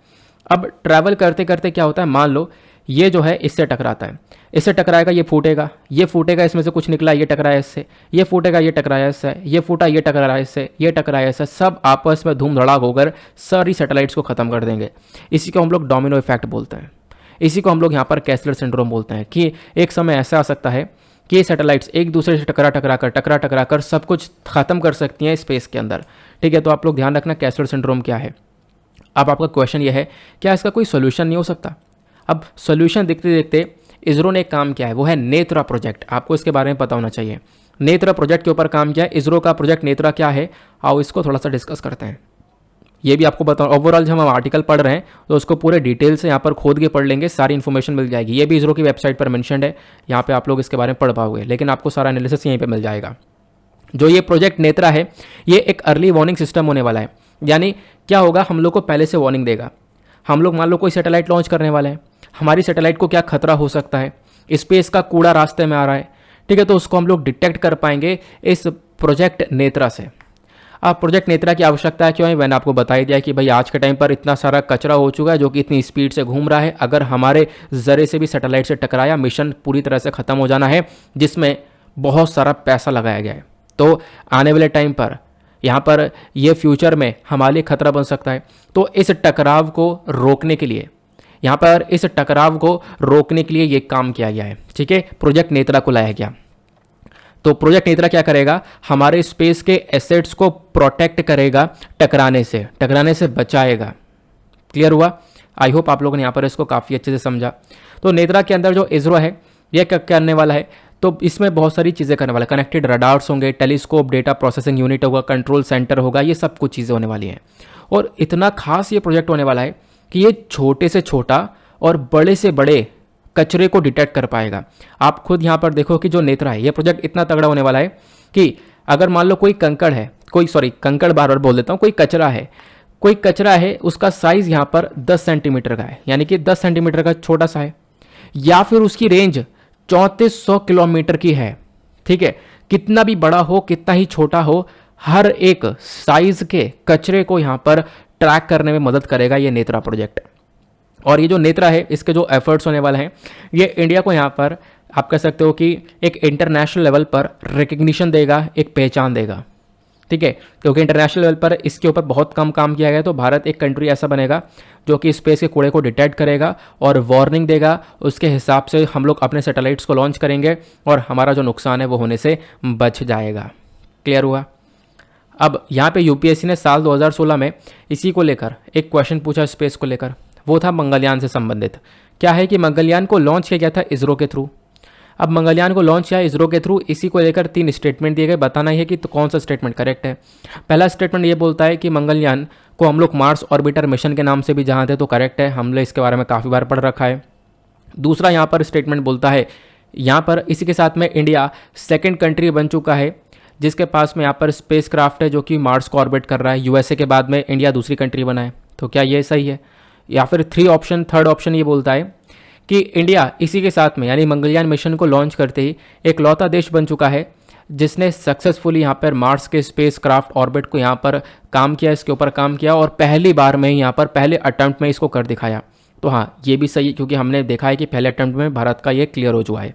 अब ट्रैवल करते करते क्या होता है, मान लो ये जो है इससे टकराता है, इससे टकराएगा, ये फूटेगा, इसमें से कुछ निकला, ये टकराया इससे, ये फूटेगा, ये टकराया इससे, ये फूटा, ये टकराया इससे, ये टकराया इससे, सब आपस में धूम धड़ाक होकर सारी सैटेलाइट्स को ख़त्म कर देंगे। इसी को हम लोग डोमिनो इफेक्ट बोलते हैं। इसी को हम लोग यहाँ पर कैसलर सिंड्रोम बोलते हैं कि एक समय ऐसा आ सकता है कि ये सैटेलाइट्स एक दूसरे से टकरा कर सब कुछ ख़त्म कर सकती हैं स्पेस के अंदर, ठीक है। तो आप लोग ध्यान रखना कैसलर सिंड्रोम क्या है। अब आपका क्वेश्चन ये है, क्या इसका कोई सोल्यूशन नहीं हो सकता? अब सोल्यूशन देखते देखते इसरो ने एक काम किया है, वो है नेत्रा प्रोजेक्ट। आपको इसके बारे में पता होना चाहिए। नेत्रा प्रोजेक्ट के ऊपर काम किया है इसरो का। प्रोजेक्ट नेत्रा क्या है, आओ इसको थोड़ा सा डिस्कस करते हैं। ये भी आपको बताओ, ओवरऑल जब हम आर्टिकल पढ़ रहे हैं तो उसको पूरे डिटेल से यहाँ पर खोद के पढ़ लेंगे, सारी इन्फॉर्मेशन मिल जाएगी। ये भी इसरो की वेबसाइट पर मेंशन्ड है, यहाँ पे आप लोग इसके बारे में पढ़ पाओगे, लेकिन आपको सारा एनालिसिस यहीं पे मिल जाएगा। जो ये प्रोजेक्ट नेत्रा है, ये एक अर्ली वार्निंग सिस्टम होने वाला है। यानी क्या होगा, हम लोग को पहले से वार्निंग देगा। हम लोग मान लो कोई सैटेलाइट लॉन्च करने वाले हैं, हमारी सैटेलाइट को क्या खतरा हो सकता है, स्पेस का कूड़ा रास्ते में आ रहा है, ठीक है, तो उसको हम लोग डिटेक्ट कर पाएंगे इस प्रोजेक्ट नेत्रा से। अब प्रोजेक्ट नेत्रा की आवश्यकता क्यों है, मैंने आपको बताई दिया कि भाई आज के टाइम पर इतना सारा कचरा हो चुका है जो कि इतनी स्पीड से घूम रहा है। अगर हमारे जरे से भी सैटेलाइट से टकराया, मिशन पूरी तरह से ख़त्म हो जाना है, जिसमें बहुत सारा पैसा लगाया गया है। तो आने वाले टाइम पर यहाँ पर ये फ्यूचर में हमारे लिए खतरा बन सकता है। तो इस टकराव को रोकने के लिए, यहाँ पर इस टकराव को रोकने के लिए ये काम किया गया है, ठीक है। प्रोजेक्ट नेत्रा को लाया गया। तो प्रोजेक्ट नेत्रा क्या करेगा, हमारे स्पेस के एसेट्स को प्रोटेक्ट करेगा, टकराने से बचाएगा। क्लियर हुआ? आई होप आप लोगों ने यहाँ पर इसको काफ़ी अच्छे से समझा। तो नेत्रा के अंदर जो इसरो है ये क्या करने वाला है, तो इसमें बहुत सारी चीज़ें करने वाला है। कनेक्टेड रडार्स होंगे, टेलीस्कोप, डेटा प्रोसेसिंग यूनिट होगा, कंट्रोल सेंटर होगा, ये सब कुछ चीज़ें होने वाली हैं। और इतना खास ये प्रोजेक्ट होने वाला है कि ये छोटे से छोटा और बड़े से बड़े कचरे को डिटेक्ट कर पाएगा। आप खुद यहाँ पर देखो कि जो नेत्रा है, ये प्रोजेक्ट इतना तगड़ा होने वाला है कि अगर मान लो कोई कंकड़ है, कंकड़ बार बार बोल देता हूँ, कोई कचरा है, उसका साइज यहाँ पर 10 सेंटीमीटर का है, यानी कि 10 सेंटीमीटर का छोटा सा है, या फिर उसकी रेंज 3400 किलोमीटर की है, ठीक है। कितना भी बड़ा हो, कितना ही छोटा हो, हर एक साइज के कचरे को यहाँ पर ट्रैक करने में मदद करेगा ये नेत्रा प्रोजेक्ट। और ये जो नेत्रा है, इसके जो एफर्ट्स होने वाले हैं, ये इंडिया को यहाँ पर आप कह सकते हो कि एक इंटरनेशनल लेवल पर रिकग्निशन देगा, एक पहचान देगा, ठीक है। क्योंकि इंटरनेशनल लेवल पर इसके ऊपर बहुत कम काम किया गया, तो भारत एक कंट्री ऐसा बनेगा जो कि स्पेस के कूड़े को डिटेक्ट करेगा और वार्निंग देगा। उसके हिसाब से हम लोग अपने सैटेलाइट्स को लॉन्च करेंगे और हमारा जो नुकसान है वो होने से बच जाएगा। क्लियर हुआ? अब यहाँ पे यूपीएससी ने साल 2016 में इसी को लेकर एक क्वेश्चन पूछा स्पेस को लेकर, वो था मंगलयान से संबंधित। क्या है कि मंगलयान को लॉन्च किया गया था इसरो के थ्रू। अब मंगलयान को लॉन्च किया इसरो के थ्रू, इसी को लेकर 3 स्टेटमेंट दिए गए। बताना ही है कि तो कौन सा स्टेटमेंट करेक्ट है। पहला स्टेटमेंट ये बोलता है कि मंगलयान को हम लोग मार्स ऑर्बिटर मिशन के नाम से भी जानते हैं, तो करेक्ट है, हमने इसके बारे में काफ़ी बार पढ़ रखा है। दूसरा यहाँ पर स्टेटमेंट बोलता है, यहाँ पर इसी के साथ में इंडिया सेकेंड कंट्री बन चुका है जिसके पास में यहाँ पर स्पेस क्राफ्ट है जो कि मार्स को ऑर्बिट कर रहा है। यूएसए के बाद में इंडिया दूसरी कंट्री बना है। तो क्या ये सही है? या फिर थर्ड ऑप्शन ये बोलता है कि इंडिया इसी के साथ में यानी मंगलयान मिशन को लॉन्च करते ही एक लौता देश बन चुका है जिसने सक्सेसफुली यहाँ पर मार्स के स्पेस क्राफ्ट ऑर्बिट को यहाँ पर काम किया, इसके ऊपर काम किया और पहली बार में ही यहाँ पर पहले अटेम्प्ट में इसको कर दिखाया। तो हाँ, ये भी सही है क्योंकि हमने देखा है कि पहले अटेम्प्ट में भारत का ये क्लियर हो चुका है।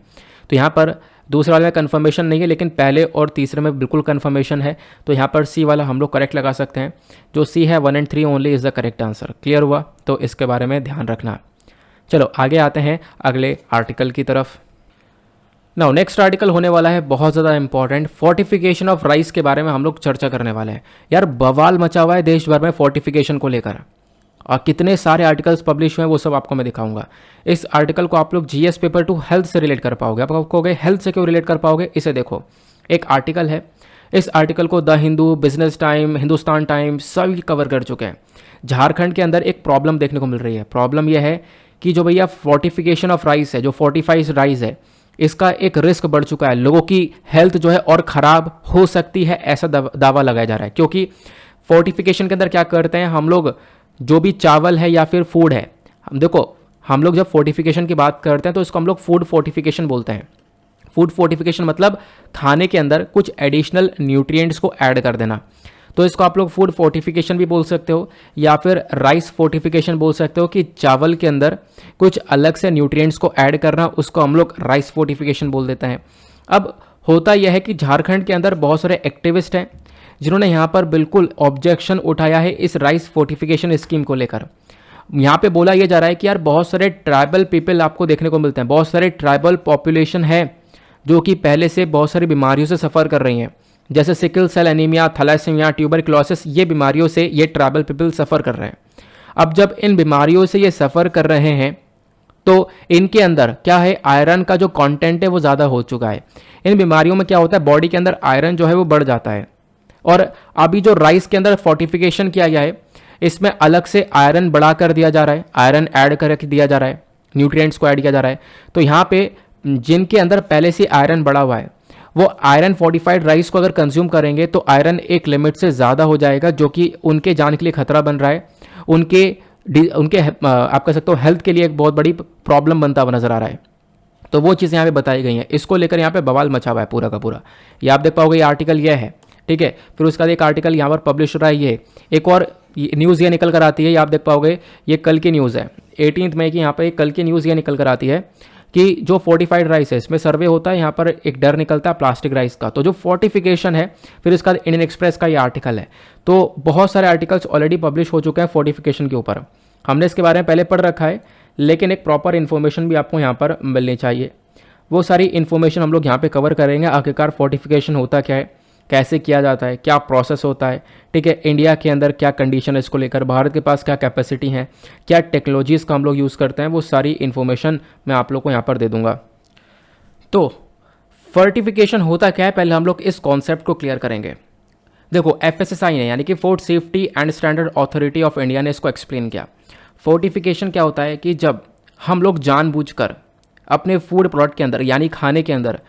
तो यहाँ पर दूसरे वाले में कन्फर्मेशन नहीं है, लेकिन पहले और तीसरे में बिल्कुल कन्फर्मेशन है। तो यहाँ पर सी वाला हम लोग करेक्ट लगा सकते हैं। जो सी है 1 और 3 only is the correct answer. Clear हुआ? तो इसके बारे में ध्यान रखना। चलो आगे आते हैं अगले आर्टिकल की तरफ। नाउ नेक्स्ट आर्टिकल होने वाला है बहुत ज़्यादा इंपॉर्टेंट, फोर्टिफिकेशन ऑफ राइस के बारे में हम लोग चर्चा करने वाले हैं। यार बवाल मचा हुआ है देश भर में फोर्टिफिकेशन को लेकर, और कितने सारे आर्टिकल्स पब्लिश हुए हैं वो सब आपको मैं दिखाऊंगा। इस आर्टिकल को आप लोग जीएस पेपर 2 हेल्थ से रिलेट कर पाओगे। आप कहोगे हेल्थ से क्यों रिलेट कर पाओगे? इसे देखो, एक आर्टिकल है, इस आर्टिकल को the Hindu, business time, Hindustan times सभी कवर कर चुके हैं। झारखंड के अंदर एक प्रॉब्लम देखने को मिल रही है। प्रॉब्लम यह है कि जो भैया फोर्टिफिकेशन ऑफ राइस है, जो फोर्टिफाइड राइस है, इसका एक रिस्क बढ़ चुका है। लोगों की हेल्थ जो है और ख़राब हो सकती है, ऐसा दावा लगाया जा रहा है। क्योंकि फोर्टिफिकेशन के अंदर क्या करते हैं हम लोग, जो भी चावल है या फिर फूड है, हम देखो, हम लोग जब फोर्टिफिकेशन की बात करते हैं तो इसको हम लोग फूड फोर्टिफिकेशन बोलते हैं। फूड फोर्टिफिकेशन मतलब खाने के अंदर कुछ एडिशनल न्यूट्रिएंट्स को ऐड कर देना। तो इसको आप लोग फूड फोर्टिफिकेशन भी बोल सकते हो या फिर राइस फोर्टिफिकेशन बोल सकते हो कि चावल के अंदर कुछ अलग से न्यूट्रिएंट्स को ऐड करना, उसको हम लोग राइस फोर्टिफिकेशन बोल देते हैं। अब होता यह है कि झारखंड के अंदर बहुत सारे एक्टिविस्ट हैं जिन्होंने यहाँ पर बिल्कुल ऑब्जेक्शन उठाया है इस राइस फोर्टिफिकेशन स्कीम को लेकर। यहाँ पे बोला यह जा रहा है कि यार बहुत सारे ट्राइबल पीपल आपको देखने को मिलते हैं, बहुत सारे ट्राइबल पॉपुलेशन है जो कि पहले से बहुत सारी बीमारियों से सफ़र कर रही हैं, जैसे sickle cell anaemia, thalassaemia, tuberculosis. ये बीमारियों से ये ट्राइबल पीपल सफ़र कर रहे हैं। अब जब इन बीमारियों से ये सफ़र कर रहे हैं तो इनके अंदर क्या है, आयरन का जो कंटेंट है वो ज़्यादा हो चुका है। इन बीमारियों में क्या होता है, बॉडी के अंदर आयरन जो है वो बढ़ जाता है। और अभी जो राइस के अंदर फोर्टिफिकेशन किया गया है, इसमें अलग से आयरन बढ़ा कर दिया जा रहा है, आयरन ऐड कर दिया जा रहा है, न्यूट्रिएंट्स को ऐड किया जा रहा है। तो यहाँ पे जिनके अंदर पहले से आयरन बढ़ा हुआ है वो आयरन फोर्टिफाइड राइस को अगर कंज्यूम करेंगे तो आयरन एक लिमिट से ज़्यादा हो जाएगा, जो कि उनके जान के लिए खतरा बन रहा है। उनके आप कह सकते हो हेल्थ के लिए एक बहुत बड़ी प्रॉब्लम बनता हुआ नजर आ रहा है। तो वो चीज़ें यहाँ पे बताई गई हैं। इसको लेकर यहाँ पे बवाल मचा हुआ है पूरा का पूरा। ये आप देख पाओगे, ये आर्टिकल ये है, ठीक है। फिर उसका एक आर्टिकल यहाँ पर पब्लिश हो रहा है, ये एक और न्यूज़ ये निकल कर आती है, ये आप देख पाओगे, ये कल की न्यूज़ है 18 मई की। यहाँ पर कल की न्यूज़ ये निकल कर आती है कि जो फोर्टिफाइड राइस है इसमें सर्वे होता है, यहाँ पर एक डर निकलता है प्लास्टिक राइस का। तो जो फोर्टिफिकेशन है, फिर इसका इंडियन एक्सप्रेस का ये आर्टिकल है। तो बहुत सारे आर्टिकल्स ऑलरेडी पब्लिश हो चुके हैं फोर्टिफिकेशन के ऊपर, हमने इसके बारे में पहले पढ़ रखा है, लेकिन एक प्रॉपर इन्फॉर्मेशन भी आपको यहाँ पर मिलनी चाहिए। वो सारी इन्फॉर्मेशन हम लोग यहाँ पे कवर करेंगे। आखिरकार फोर्टिफिकेशन होता क्या है, कैसे किया जाता है, क्या प्रोसेस होता है, ठीक है, इंडिया के अंदर क्या कंडीशन है इसको लेकर, भारत के पास क्या कैपेसिटी है, क्या टेक्नोलॉजीज़ का हम लोग यूज़ करते हैं, वो सारी इन्फॉर्मेशन मैं आप लोग को यहाँ पर दे दूंगा। तो फोर्टिफिकेशन होता क्या है, पहले हम लोग इस कॉन्सेप्ट को क्लियर करेंगे। देखो FSSAI ने, यानी कि food safety and standard authority of India ने इसको एक्सप्लेन किया। फोर्टिफिकेशन क्या होता है कि जब हम लोग जानबूझकर अपने फूड प्रोडक्ट के अंदर, यानी खाने के अंदर,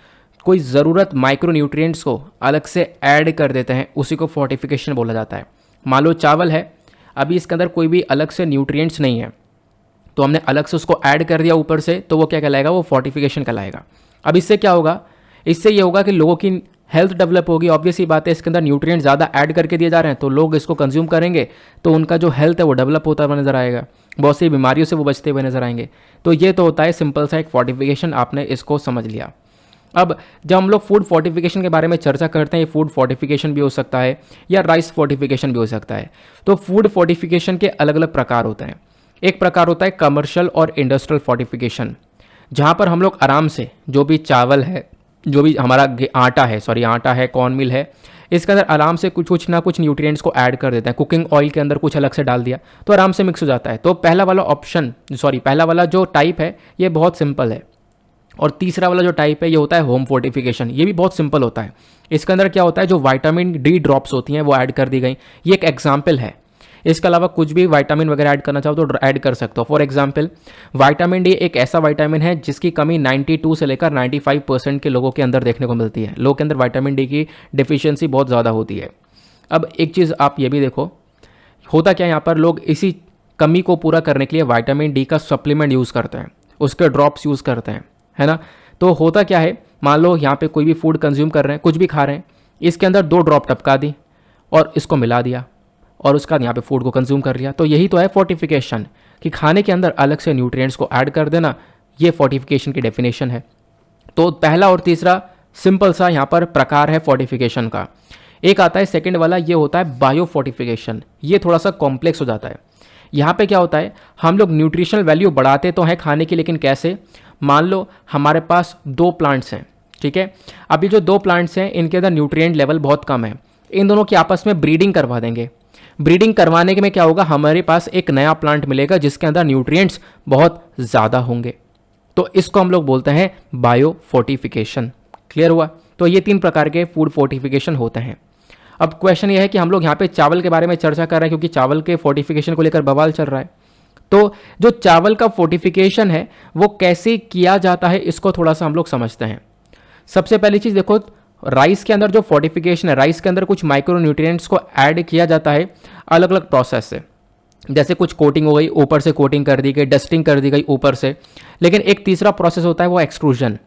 कोई ज़रूरत माइक्रो न्यूट्रिएंट्स को अलग से ऐड कर देते हैं, उसी को फोर्टिफिकेशन बोला जाता है। मान लो चावल है, अभी इसके अंदर कोई भी अलग से न्यूट्रिएंट्स नहीं है, तो हमने अलग से उसको ऐड कर दिया ऊपर से, तो वो क्या कहलाएगा, वो फोर्टिफिकेशन कहलाएगा। अब इससे क्या होगा, इससे ये होगा कि लोगों की हेल्थ डेवलप होगी। ऑब्वियस ही बात है, इसके अंदर न्यूट्रिएंट ज़्यादा ऐड करके दिए जा रहे हैं, तो लोग इसको कंज्यूम करेंगे, तो उनका जो हेल्थ है वो डेवलप होता हुआ नजर आएगा, बहुत सी बीमारियों से वो बचते हुए नजर आएंगे। तो ये तो होता है सिंपल सा एक फोर्टिफिकेशन, आपने इसको समझ लिया। अब जब हम लोग फूड फोर्टिफिकेशन के बारे में चर्चा करते हैं, ये फूड फोर्टिफिकेशन भी हो सकता है या राइस फोर्टिफिकेशन भी हो सकता है। तो फूड फोर्टिफिकेशन के अलग अलग प्रकार होते हैं। एक प्रकार होता है कमर्शियल और इंडस्ट्रियल फोर्टिफिकेशन, जहाँ पर हम लोग आराम से जो भी चावल है, जो भी हमारा आटा है, कॉर्न मिल है, इसके अंदर आराम से कुछ ना कुछ न्यूट्रिएंट्स को ऐड कर देते हैं। कुकिंग ऑयल के अंदर कुछ अलग से डाल दिया तो आराम से मिक्स हो जाता है। तो पहला वाला जो टाइप है ये बहुत सिंपल है। और तीसरा वाला जो टाइप है ये होता है होम फोर्टिफिकेशन, ये भी बहुत सिंपल होता है। इसके अंदर क्या होता है, जो विटामिन डी ड्रॉप्स होती हैं वो ऐड कर दी गई, ये एक एग्जाम्पल है। इसके अलावा कुछ भी विटामिन वगैरह ऐड करना चाहो तो ऐड कर सकते हो। फॉर एग्जाम्पल विटामिन डी एक ऐसा विटामिन है जिसकी कमी 92 से लेकर 95% के लोगों के अंदर देखने को मिलती है। लोगों के अंदर विटामिन डी की डिफिशियंसी बहुत ज़्यादा होती है। अब एक चीज़ आप ये भी देखो, होता क्या है, यहाँ पर लोग इसी कमी को पूरा करने के लिए विटामिन डी का सप्लीमेंट यूज़ करते हैं, उसके ड्रॉप्स यूज़ करते हैं, है ना। तो होता क्या है, मान लो यहाँ पे कोई भी फूड कंज्यूम कर रहे हैं, कुछ भी खा रहे हैं, इसके अंदर 2 ड्रॉप टपका दी और इसको मिला दिया और उसका यहाँ पे फूड को कंज्यूम कर लिया। तो यही तो है फोर्टिफिकेशन, कि खाने के अंदर अलग से न्यूट्रिएंट्स को ऐड कर देना, ये फोर्टिफिकेशन की डेफिनेशन है। तो पहला और तीसरा सिंपल सा यहाँ पर प्रकार है फोर्टिफिकेशन का। एक आता है सेकंड वाला, ये होता है बायो फोर्टिफिकेशन। ये थोड़ा सा कॉम्प्लेक्स हो जाता है। यहाँ पे क्या होता है, हम लोग न्यूट्रिशनल वैल्यू बढ़ाते तो हैं खाने की, लेकिन कैसे। मान लो हमारे पास 2 प्लांट्स हैं, ठीक है। अभी जो 2 प्लांट्स हैं इनके अंदर न्यूट्रिएंट लेवल बहुत कम है, इन दोनों की आपस में ब्रीडिंग करवा देंगे। ब्रीडिंग करवाने के में क्या होगा, हमारे पास एक नया प्लांट मिलेगा जिसके अंदर न्यूट्रिएंट्स बहुत ज़्यादा होंगे। तो इसको हम लोग बोलते हैं बायो फोर्टिफिकेशन। क्लियर हुआ। तो ये 3 प्रकार के फूड फोर्टिफिकेशन होते हैं। अब क्वेश्चन ये है कि हम लोग यहाँ पे चावल के बारे में चर्चा कर रहे हैं, क्योंकि चावल के फोर्टिफिकेशन को लेकर बवाल चल रहा है। तो जो चावल का फोर्टिफिकेशन है वो कैसे किया जाता है, इसको थोड़ा सा हम लोग समझते हैं। सबसे पहली चीज़ देखो, राइस के अंदर जो फोर्टिफिकेशन है, राइस के अंदर कुछ माइक्रो न्यूट्रिएंट्स को ऐड किया जाता है अलग अलग प्रोसेस से। जैसे कुछ कोटिंग हो गई, ऊपर से कोटिंग कर दी गई, डस्टिंग कर दी गई ऊपर से। लेकिन एक तीसरा प्रोसेस होता है वो एक्सट्रूजन।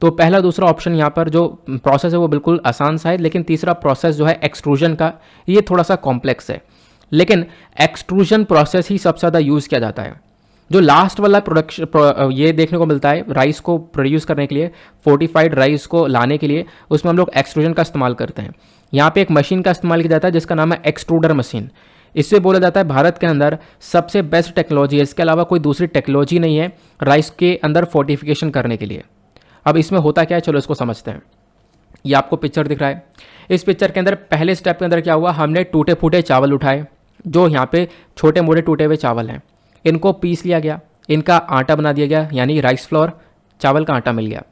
तो पहला दूसरा ऑप्शन यहाँ पर जो प्रोसेस है वो बिल्कुल आसान सा है, लेकिन तीसरा प्रोसेस जो है एक्सट्रूजन का, ये थोड़ा सा कॉम्प्लेक्स है। लेकिन एक्सट्रूजन प्रोसेस ही सबसे ज़्यादा यूज़ किया जाता है। जो लास्ट वाला प्रोडक्शन ये देखने को मिलता है, राइस को प्रोड्यूस करने के लिए, फोर्टिफाइड राइस को लाने के लिए, उसमें हम लोग एक्सट्रूजन का इस्तेमाल करते हैं। यहाँ पे एक मशीन का इस्तेमाल किया जाता है जिसका नाम है एक्सट्रूडर मशीन। इससे बोला जाता है भारत के अंदर सबसे बेस्ट टेक्नोलॉजी है, इसके अलावा कोई दूसरी टेक्नोलॉजी नहीं है राइस के अंदर फोर्टिफिकेशन करने के लिए। अब इसमें होता क्या है, चलो इसको समझते हैं। ये आपको पिक्चर दिख रहा है। इस पिक्चर के अंदर पहले स्टेप के अंदर क्या हुआ, हमने टूटे फूटे चावल उठाए, जो यहाँ पे छोटे मोटे टूटे हुए चावल हैं, इनको पीस लिया गया, इनका आटा बना दिया गया, यानी राइस फ्लोर, चावल का आटा मिल गया।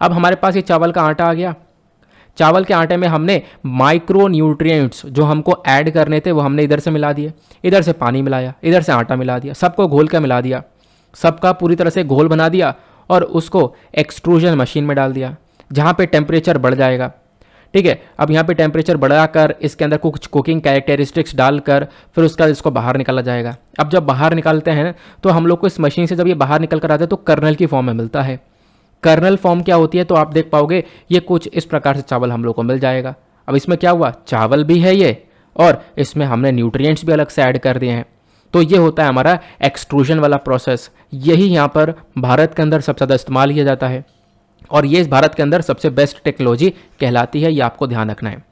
अब हमारे पास ये चावल का आटा आ गया। चावल के आटे में हमने माइक्रो न्यूट्रिएंट्स जो हमको ऐड करने थे वो हमने इधर से मिला दिए, इधर से पानी मिलाया, इधर से आटा मिला दिया, सबको घोल कर मिला दिया, सबका पूरी तरह से घोल बना दिया और उसको एक्सट्रूजन मशीन में डाल दिया, जहाँ पे टेम्परेचर बढ़ जाएगा। ठीक है, अब यहाँ पे टेम्परेचर बढ़ाकर इसके अंदर कुछ कुकिंग कैरेक्टरिस्टिक्स डालकर फिर उसका इसको बाहर निकाला जाएगा। अब जब बाहर निकालते हैं तो हम लोग को इस मशीन से जब ये बाहर निकल कर आता है तो कर्नल की फॉर्म में मिलता है। कर्नल फॉर्म क्या होती है, तो आप देख पाओगे ये कुछ इस प्रकार से चावल हम लोग को मिल जाएगा। अब इसमें क्या हुआ, चावल भी है ये और इसमें हमने न्यूट्रिएंट्स भी अलग से ऐड कर दिए हैं। तो ये होता है हमारा एक्सट्रूजन वाला प्रोसेस। यही यहाँ पर भारत के अंदर सबसे ज़्यादा इस्तेमाल किया जाता है और ये भारत के अंदर सबसे बेस्ट टेक्नोलॉजी कहलाती है, ये आपको ध्यान रखना है।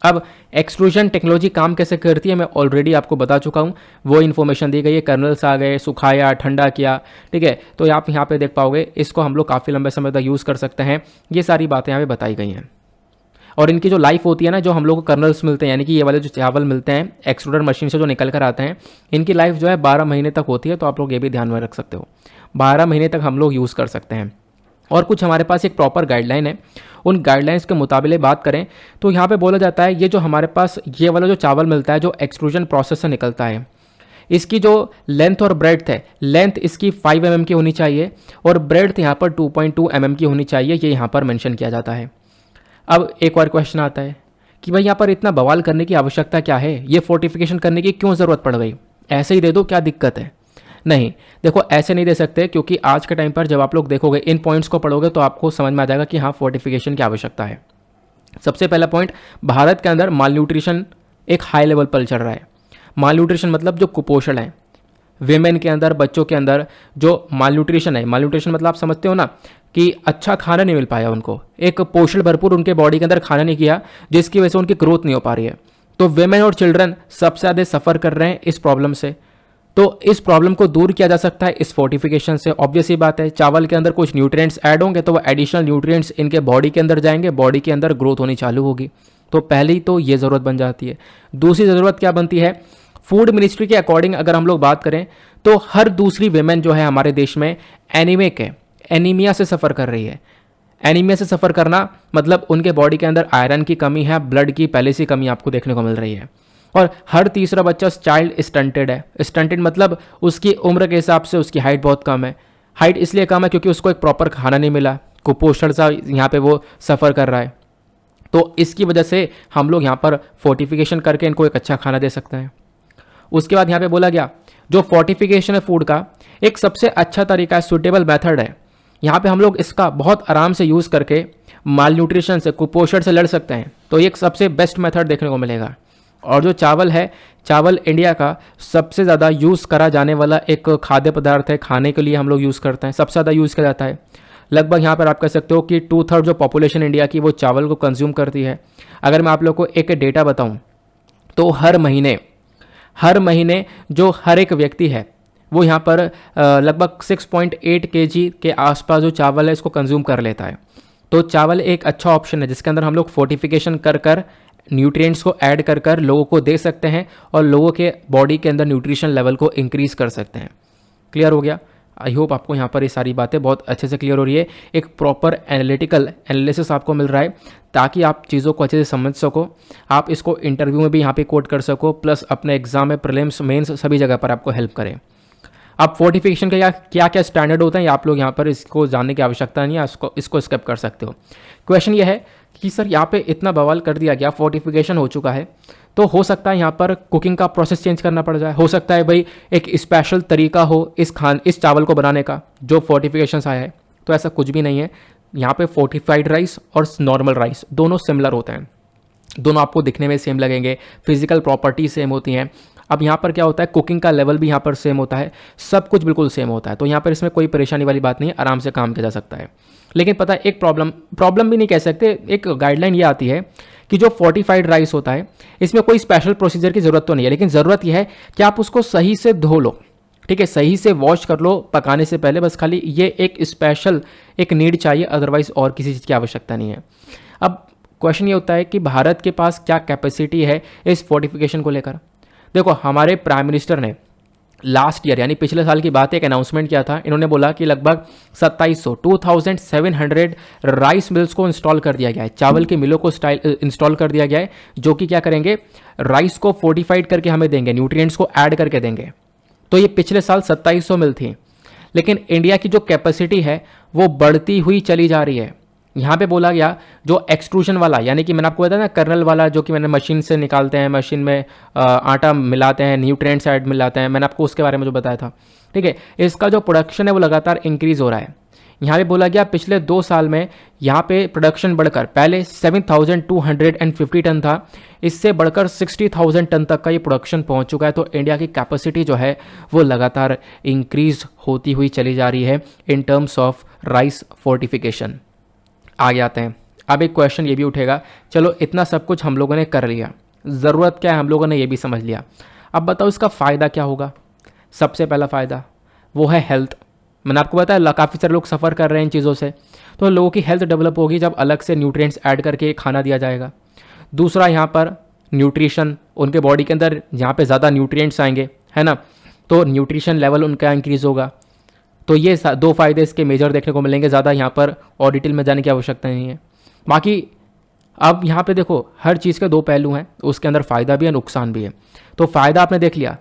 अब एक्सट्रूजन टेक्नोलॉजी काम कैसे करती है मैं ऑलरेडी आपको बता चुका हूँ, वो इन्फॉर्मेशन दी गई है। कर्नल्स आ गए, सुखाया, ठंडा किया, ठीक है। तो आप यहाँ पे देख पाओगे, इसको हम लोग काफ़ी लंबे समय तक यूज़ कर सकते हैं। ये सारी बातें यहाँ पे बताई गई हैं। और इनकी जो लाइफ होती है ना, जो हम लोग को कर्नल्स मिलते हैं, यानी कि ये वाले जो चावल मिलते हैं एक्सट्रूडर मशीन से जो निकल कर आते हैं, इनकी लाइफ जो है 12 महीने तक होती है। तो आप लोग ये भी ध्यान में रख सकते हो, 12 महीने तक हम लोग यूज़ कर सकते हैं। और कुछ हमारे पास एक प्रॉपर गाइडलाइन है, उन गाइडलाइंस के मुताबिक बात करें तो यहाँ पे बोला जाता है ये जो हमारे पास ये वाला जो चावल मिलता है जो एक्सट्रूजन प्रोसेस से निकलता है, इसकी जो लेंथ और ब्रेड्थ है, लेंथ इसकी 5 mm की होनी चाहिए और ब्रेड्थ यहाँ पर 2.2 mm की होनी चाहिए, ये यहाँ पर मेंशन किया जाता है। अब एक और क्वेश्चन आता है कि भाई यहाँ पर इतना बवाल करने की आवश्यकता क्या है, ये फोर्टिफिकेशन करने की क्यों ज़रूरत पड़ गई, ऐसे ही दे दो, क्या दिक्कत है? नहीं, देखो ऐसे नहीं दे सकते, क्योंकि आज के टाइम पर जब आप लोग देखोगे, इन पॉइंट्स को पढ़ोगे तो आपको समझ में आ जाएगा कि हाँ फोर्टिफिकेशन की आवश्यकता है। सबसे पहला पॉइंट, भारत के अंदर माल न्यूट्रिशन एक हाई लेवल पर चल रहा है। माल न्यूट्रिशन मतलब जो कुपोषण है, विमेन के अंदर, बच्चों के अंदर जो माल न्यूट्रिशन है, माल न्यूट्रिशन मतलब आप समझते हो ना कि अच्छा खाना नहीं मिल पाया उनको, एक पोषण भरपूर उनके बॉडी के अंदर खाना नहीं किया, जिसकी वजह से उनकी ग्रोथ नहीं हो पा रही है। तो विमेन और चिल्ड्रन सबसे ज़्यादा सफ़र कर रहे हैं इस प्रॉब्लम से। तो इस प्रॉब्लम को दूर किया जा सकता है इस फोर्टिफिकेशन से। ऑब्वियस ही बात है, चावल के अंदर कुछ न्यूट्रिएंट्स ऐड होंगे तो वो एडिशनल न्यूट्रिएंट्स इनके बॉडी के अंदर जाएंगे, बॉडी के अंदर ग्रोथ होनी चालू होगी। तो पहली तो ये ज़रूरत बन जाती है। दूसरी ज़रूरत क्या बनती है, फूड मिनिस्ट्री के अकॉर्डिंग अगर हम लोग बात करें तो हर दूसरी वेमेन जो है हमारे देश में एनीमिक है, एनीमिया से सफ़र कर रही है। एनीमिया से सफ़र करना मतलब उनके बॉडी के अंदर आयरन की कमी है, ब्लड की पहले से कमी आपको देखने को मिल रही है। और हर तीसरा बच्चा चाइल्ड स्टंटेड है। स्टंटेड मतलब उसकी उम्र के हिसाब से उसकी हाइट बहुत कम है। हाइट इसलिए कम है क्योंकि उसको एक प्रॉपर खाना नहीं मिला, कुपोषण सा यहाँ पे वो सफ़र कर रहा है। तो इसकी वजह से हम लोग यहाँ पर फोर्टिफिकेशन करके इनको एक अच्छा खाना दे सकते हैं। उसके बाद यहाँ पे बोला गया जो फोर्टिफिकेशन है फूड का एक सबसे अच्छा तरीका है, सुटेबल मेथड है। यहाँ पे हम लोग इसका बहुत आराम से यूज़ करके माल न्यूट्रिशन से, कुपोषण से लड़ सकते हैं। तो एक सबसे बेस्ट मेथड देखने को मिलेगा। और जो चावल है, चावल इंडिया का सबसे ज़्यादा यूज़ करा जाने वाला एक खाद्य पदार्थ है, खाने के लिए हम लोग यूज़ करते हैं, सबसे ज़्यादा यूज़ किया जाता है। लगभग यहाँ पर आप कह सकते हो कि 2/3 जो पॉपुलेशन इंडिया की वो चावल को कंज्यूम करती है। अगर मैं आप लोग को एक डेटा बताऊँ तो हर महीने जो हर एक व्यक्ति है वो यहाँ पर लगभग 6.8 kg के आसपास जो चावल है इसको कंज्यूम कर लेता है। तो चावल एक अच्छा ऑप्शन है जिसके अंदर हम लोग फोर्टिफिकेशन कर न्यूट्रिएंट्स को ऐड कर लोगों को दे सकते हैं और लोगों के बॉडी के अंदर न्यूट्रिशन लेवल को इंक्रीज़ कर सकते हैं। क्लियर हो गया? आई होप आपको यहाँ पर ये सारी बातें बहुत अच्छे से क्लियर हो रही है। एक प्रॉपर एनालिटिकल एनालिसिस आपको मिल रहा है ताकि आप चीज़ों को अच्छे से समझ सको। आप इसको इंटरव्यू में भी यहाँ पे कोट कर सको, प्लस अपने एग्जाम में, प्रीलिम्स, मेंस सभी जगह पर आपको हेल्प करें। अब फोर्टिफिकेशन का क्या क्या स्टैंडर्ड होता है ये आप लोग यहाँ पर इसको जानने की आवश्यकता नहीं है, इसको स्किप कर सकते हो। क्वेश्चन ये है कि सर यहाँ पे इतना बवाल कर दिया गया, फोर्टिफिकेशन हो चुका है, तो हो सकता है यहाँ पर कुकिंग का प्रोसेस चेंज करना पड़ जाए। हो सकता है भाई एक स्पेशल तरीका हो इस चावल को बनाने का जो फोर्टिफिकेशन आया है। तो ऐसा कुछ भी नहीं है। यहाँ पे फोर्टिफाइड राइस और नॉर्मल राइस दोनों सिमिलर होते हैं, दोनों आपको दिखने में सेम लगेंगे, फिजिकल प्रॉपर्टी सेम होती हैं। अब यहाँ पर क्या होता है, कुकिंग का लेवल भी यहाँ पर सेम होता है, सब कुछ बिल्कुल सेम होता है। तो यहाँ पर इसमें कोई परेशानी वाली बात नहीं है, आराम से काम किया जा सकता है। लेकिन पता है एक प्रॉब्लम भी नहीं कह सकते, एक गाइडलाइन ये आती है कि जो फोर्टिफाइड राइस होता है इसमें कोई स्पेशल प्रोसीजर की ज़रूरत तो नहीं है, लेकिन ज़रूरत यह है कि आप उसको सही से धो लो, ठीक है, सही से वॉश कर लो पकाने से पहले। बस खाली ये एक स्पेशल एक नीड चाहिए, अदरवाइज और किसी चीज़ की आवश्यकता नहीं है। अब क्वेश्चन ये होता है कि भारत के पास क्या कैपेसिटी है इस फोर्टिफिकेशन को लेकर। देखो हमारे प्राइम मिनिस्टर ने लास्ट ईयर यानी पिछले साल की बात एक अनाउंसमेंट किया था। इन्होंने बोला कि लगभग 2700 राइस मिल्स को इंस्टॉल कर दिया गया है, चावल की मिलों को इंस्टॉल कर दिया गया है, जो कि क्या करेंगे, राइस को फोर्टिफाइड करके हमें देंगे, न्यूट्रिएंट्स को ऐड करके देंगे। तो ये पिछले साल 2700 मिल थी, लेकिन इंडिया की जो कैपेसिटी है वो बढ़ती हुई चली जा रही है। यहाँ पे बोला गया जो एक्सट्रूजन वाला, यानी कि मैंने आपको बताया ना कर्नल वाला, जो कि मैंने मशीन से निकालते हैं, मशीन में आटा मिलाते हैं, न्यूट्रिएंट्स ऐड मिलाते हैं, मैंने आपको उसके बारे में जो बताया था, ठीक है। इसका जो प्रोडक्शन है वो लगातार इंक्रीज़ हो रहा है। यहाँ पे बोला गया पिछले 2 साल में यहाँ पे प्रोडक्शन बढ़कर पहले 7,250 टन था, इससे बढ़कर 60,000 टन तक का ये प्रोडक्शन पहुँच चुका है। तो इंडिया की कैपेसिटी जो है वो लगातार इंक्रीज होती हुई चली जा रही है in terms of rice fortification. आगे आते हैं। अब एक क्वेश्चन ये भी उठेगा, चलो इतना सब कुछ हम लोगों ने कर लिया, ज़रूरत क्या है हम लोगों ने ये भी समझ लिया, अब बताओ इसका फ़ायदा क्या होगा। सबसे पहला फ़ायदा वो है हेल्थ। मैंने आपको बताया काफ़ी सारे लोग सफ़र कर रहे हैं इन चीज़ों से, तो लोगों की हेल्थ डेवलप होगी जब अलग से न्यूट्रिएंट्स ऐड करके खाना दिया जाएगा। दूसरा यहाँ पर न्यूट्रिशन, उनके बॉडी के अंदर जहाँ पे ज़्यादा न्यूट्रिएंट्स आएंगे, है ना, तो न्यूट्रिशन लेवल उनका इंक्रीज़ होगा। तो ये 2 फ़ायदे इसके मेजर देखने को मिलेंगे, ज़्यादा यहाँ पर और डिटेल में जाने की आवश्यकता नहीं है। बाकी अब यहाँ पे देखो हर चीज़ के 2 पहलू हैं, उसके अंदर फ़ायदा भी है नुकसान भी है। तो फ़ायदा आपने देख लिया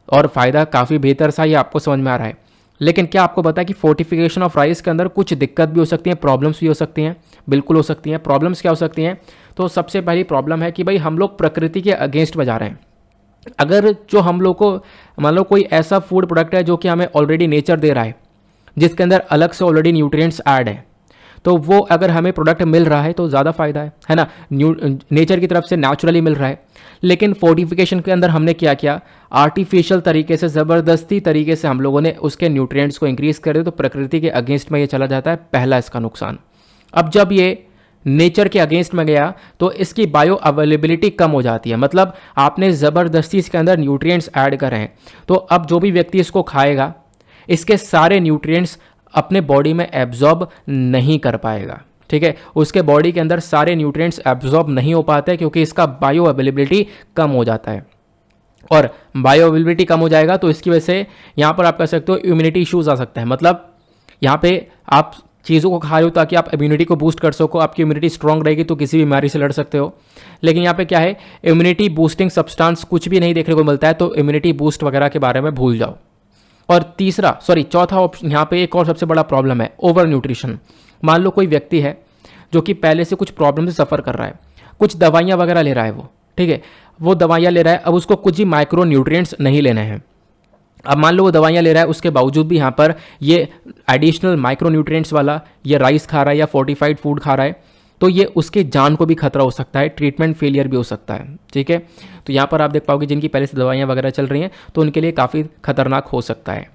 और फ़ायदा काफ़ी बेहतर सा ये आपको समझ में आ रहा है, लेकिन क्या आपको पता है कि फोर्टिफिकेशन ऑफ राइस के अंदर कुछ दिक्कत भी हो सकती हैं, प्रॉब्लम्स भी हो सकती हैं। बिल्कुल हो सकती हैं। प्रॉब्लम्स क्या हो सकती हैं? तो सबसे पहली प्रॉब्लम है कि भाई हम लोग प्रकृति के अगेंस्ट में जा रहे हैं। अगर जो हम लोग को मान लो कोई ऐसा फूड प्रोडक्ट है जो कि हमें ऑलरेडी नेचर दे रहा है, जिसके अंदर अलग से ऑलरेडी न्यूट्रिएंट्स ऐड है, तो वो अगर हमें प्रोडक्ट मिल रहा है तो ज़्यादा फ़ायदा है ना, नेचर की तरफ से नेचुरली मिल रहा है। लेकिन फोर्टिफिकेशन के अंदर हमने क्या किया, आर्टिफिशियल तरीके से, ज़बरदस्ती तरीके से हम लोगों ने उसके न्यूट्रिएंट्स को इंक्रीज़ कर दिया, तो प्रकृति के अगेंस्ट में ये चला जाता है, पहला इसका नुकसान। अब जब ये नेचर के अगेंस्ट में गया तो इसकी बायो अवेलेबिलिटी कम हो जाती है, मतलब आपने ज़बरदस्ती इसके अंदर न्यूट्रिएंट्स ऐड करे हैं, तो अब जो भी व्यक्ति इसको खाएगा इसके सारे न्यूट्रिएंट्स अपने बॉडी में एब्जॉर्ब नहीं कर पाएगा। ठीक है, उसके बॉडी के अंदर सारे न्यूट्रिएंट्स एब्जॉर्ब नहीं हो पाते क्योंकि इसका बायो अवेलेबिलिटी कम हो जाता है, और बायो अवेलेबिलिटी कम हो जाएगा तो इसकी वजह से यहाँ पर आप कह सकते हो इम्यूनिटी इश्यूज आ सकते हैं। मतलब यहाँ पे आप चीज़ों को खा रहे हो ताकि आप इम्यूनिटी को बूस्ट कर सको, आपकी इम्यूनिटी स्ट्रांग रहेगी तो किसी बीमारी से लड़ सकते हो। लेकिन यहाँ पे क्या है, इम्यूनिटी बूस्टिंग सब्सटेंस कुछ भी नहीं देखने को मिलता है, तो इम्यूनिटी बूस्ट वगैरह के बारे में भूल जाओ। और चौथा ऑप्शन यहाँ पे एक और सबसे बड़ा प्रॉब्लम है, ओवर न्यूट्रिशन। मान लो कोई व्यक्ति है जो कि पहले से कुछ प्रॉब्लम से सफ़र कर रहा है, कुछ दवाइयाँ वगैरह ले रहा है वो, ठीक है, वो दवाइयाँ ले रहा है, अब उसको कुछ ही माइक्रो न्यूट्रिएंट्स नहीं लेने हैं। अब मान लो वो दवाइयाँ ले रहा है, उसके बावजूद भी यहाँ पर ये एडिशनल माइक्रो न्यूट्रिएंट्स वाला ये राइस खा रहा है या फोर्टिफाइड फूड खा रहा है, तो ये उसके जान को भी खतरा हो सकता है, ट्रीटमेंट फेलियर भी हो सकता है। ठीक है, तो यहाँ पर आप देख पाओगे जिनकी पहले से दवाइयाँ वगैरह चल रही हैं तो उनके लिए काफ़ी खतरनाक हो सकता है।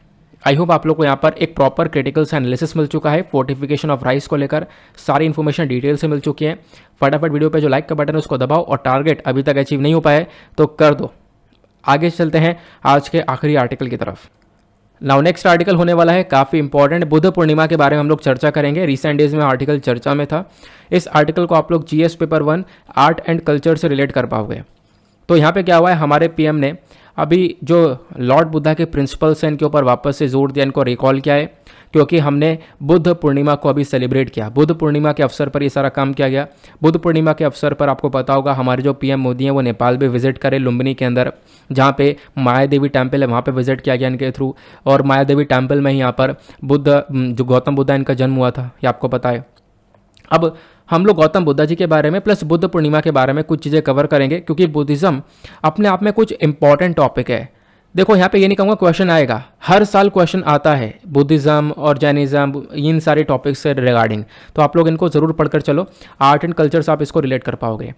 आई होप आप लोग को यहाँ पर एक प्रॉपर क्रिटिकल सा एनालिसिस मिल चुका है फोर्टिफिकेशन ऑफ राइस को लेकर, सारी इन्फॉर्मेशन डिटेल से मिल चुकी है। फटाफट वीडियो पे जो लाइक का बटन है उसको दबाओ, और टारगेट अभी तक अचीव नहीं हो पाए तो कर दो। आगे चलते हैं आज के आखिरी आर्टिकल की तरफ। नाउ नेक्स्ट आर्टिकल होने वाला है काफ़ी इंपॉर्टेंट, बुद्ध पूर्णिमा के बारे में हम लोग चर्चा करेंगे। रिसेंट डेज में आर्टिकल चर्चा में था, इस आर्टिकल को आप लोग GS paper 1 art and culture से रिलेट कर पाओगे। तो यहाँ पे क्या हुआ है, हमारे पीएम ने अभी जो लॉर्ड बुद्धा के प्रिंसिपल्स हैं इनके ऊपर वापस से जोर दिया, इनको रिकॉल किया है, क्योंकि हमने बुद्ध पूर्णिमा को अभी सेलिब्रेट किया। बुद्ध पूर्णिमा के अवसर पर ये सारा काम किया गया। बुद्ध पूर्णिमा के अवसर पर आपको पता होगा हमारे जो पीएम मोदी हैं वो नेपाल भी विजिट करे, लुम्बिनी के अंदर जहाँ पे माया देवी टेम्पल है वहाँ पे विजिट किया गया इनके थ्रू, और माया देवी टेम्पल में ही यहाँ पर जो गौतम बुद्धा इनका जन्म हुआ था ये आपको पता है। अब हम लोग गौतम बुद्धा जी के बारे में प्लस बुद्ध पूर्णिमा के बारे में कुछ चीज़ें कवर करेंगे, क्योंकि बुद्धिज़्म अपने आप में कुछ इंपॉर्टेंट टॉपिक है। देखो यहाँ पे ये नहीं कहूँगा क्वेश्चन आएगा, हर साल क्वेश्चन आता है बुद्धिज़्म और जैनिज़्म इन सारे टॉपिक्स से रिगार्डिंग, तो आप लोग इनको ज़रूर पढ़कर चलो, आर्ट एंड कल्चर से आप इसको रिलेट कर पाओगे।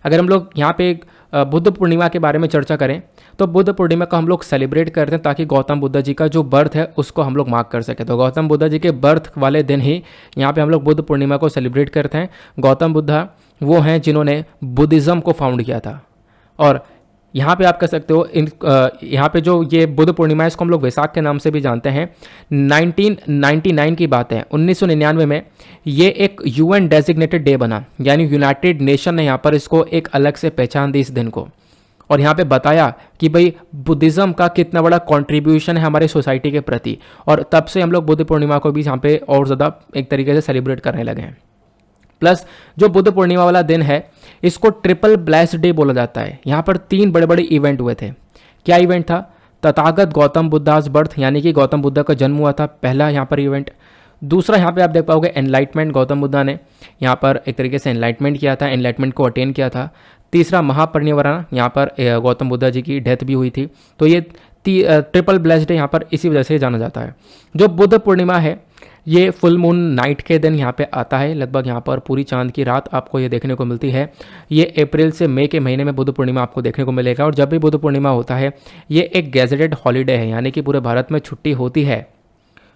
अगर हम लोग यहाँ पे बुद्ध पूर्णिमा के बारे में चर्चा करें तो बुद्ध पूर्णिमा को हम लोग सेलिब्रेट करते हैं ताकि गौतम बुद्ध जी का जो बर्थ है उसको हम लोग मार्क कर सकें। तो गौतम बुद्ध जी के बर्थ वाले दिन ही यहाँ पे हम लोग बुद्ध पूर्णिमा को सेलिब्रेट करते हैं। गौतम बुद्धा वो हैं जिन्होंने बुद्धिज़्म को फाउंड किया था, और यहाँ पे आप कह सकते हो यहाँ पे जो ये बुद्ध पूर्णिमा है इसको हम लोग वैसाख के नाम से भी जानते हैं। 1999 की बात है, 1999 में ये एक यूएन डेजिग्नेटेड डे बना, यानी यूनाइटेड नेशन ने यहाँ पर इसको एक अलग से पहचान दी इस दिन को, और यहाँ पे बताया कि भाई बुद्धिज़्म का कितना बड़ा कंट्रीब्यूशन है हमारे सोसाइटी के प्रति, और तब से हम लोग बुद्ध पूर्णिमा को भी यहाँ पे और ज़्यादा एक तरीके से सेलिब्रेट करने लगे हैं। प्लस जो बुद्ध पूर्णिमा वाला दिन है इसको ट्रिपल ब्लेस्ड डे बोला जाता है। यहाँ पर 3 बड़े बड़े इवेंट हुए थे। क्या इवेंट था? तथागत गौतम बुद्धास बर्थ, यानी कि गौतम बुद्ध का जन्म हुआ था, पहला यहाँ पर इवेंट। दूसरा यहाँ पे आप देख पाओगे एनलाइटमेंट, गौतम बुद्धा ने यहाँ पर एक तरीके से एनलाइटमेंट किया था, एनलाइटमेंट को अटेन किया था। तीसरा महापरिनिर्वाण, यहाँ पर गौतम बुद्धा जी की डेथ भी हुई थी। तो ये ट्रिपल ब्लेस्ड डे यहाँ पर इसी वजह से जाना जाता है। जो बुद्ध पूर्णिमा है ये फुल मून नाइट के दिन यहाँ पे आता है, लगभग यहाँ पर पूरी चांद की रात आपको ये देखने को मिलती है। ये अप्रैल से मई के महीने में बुद्ध पूर्णिमा आपको देखने को मिलेगा। और जब भी बुद्ध पूर्णिमा होता है ये एक गैजेटेड हॉलीडे है, यानी कि पूरे भारत में छुट्टी होती है।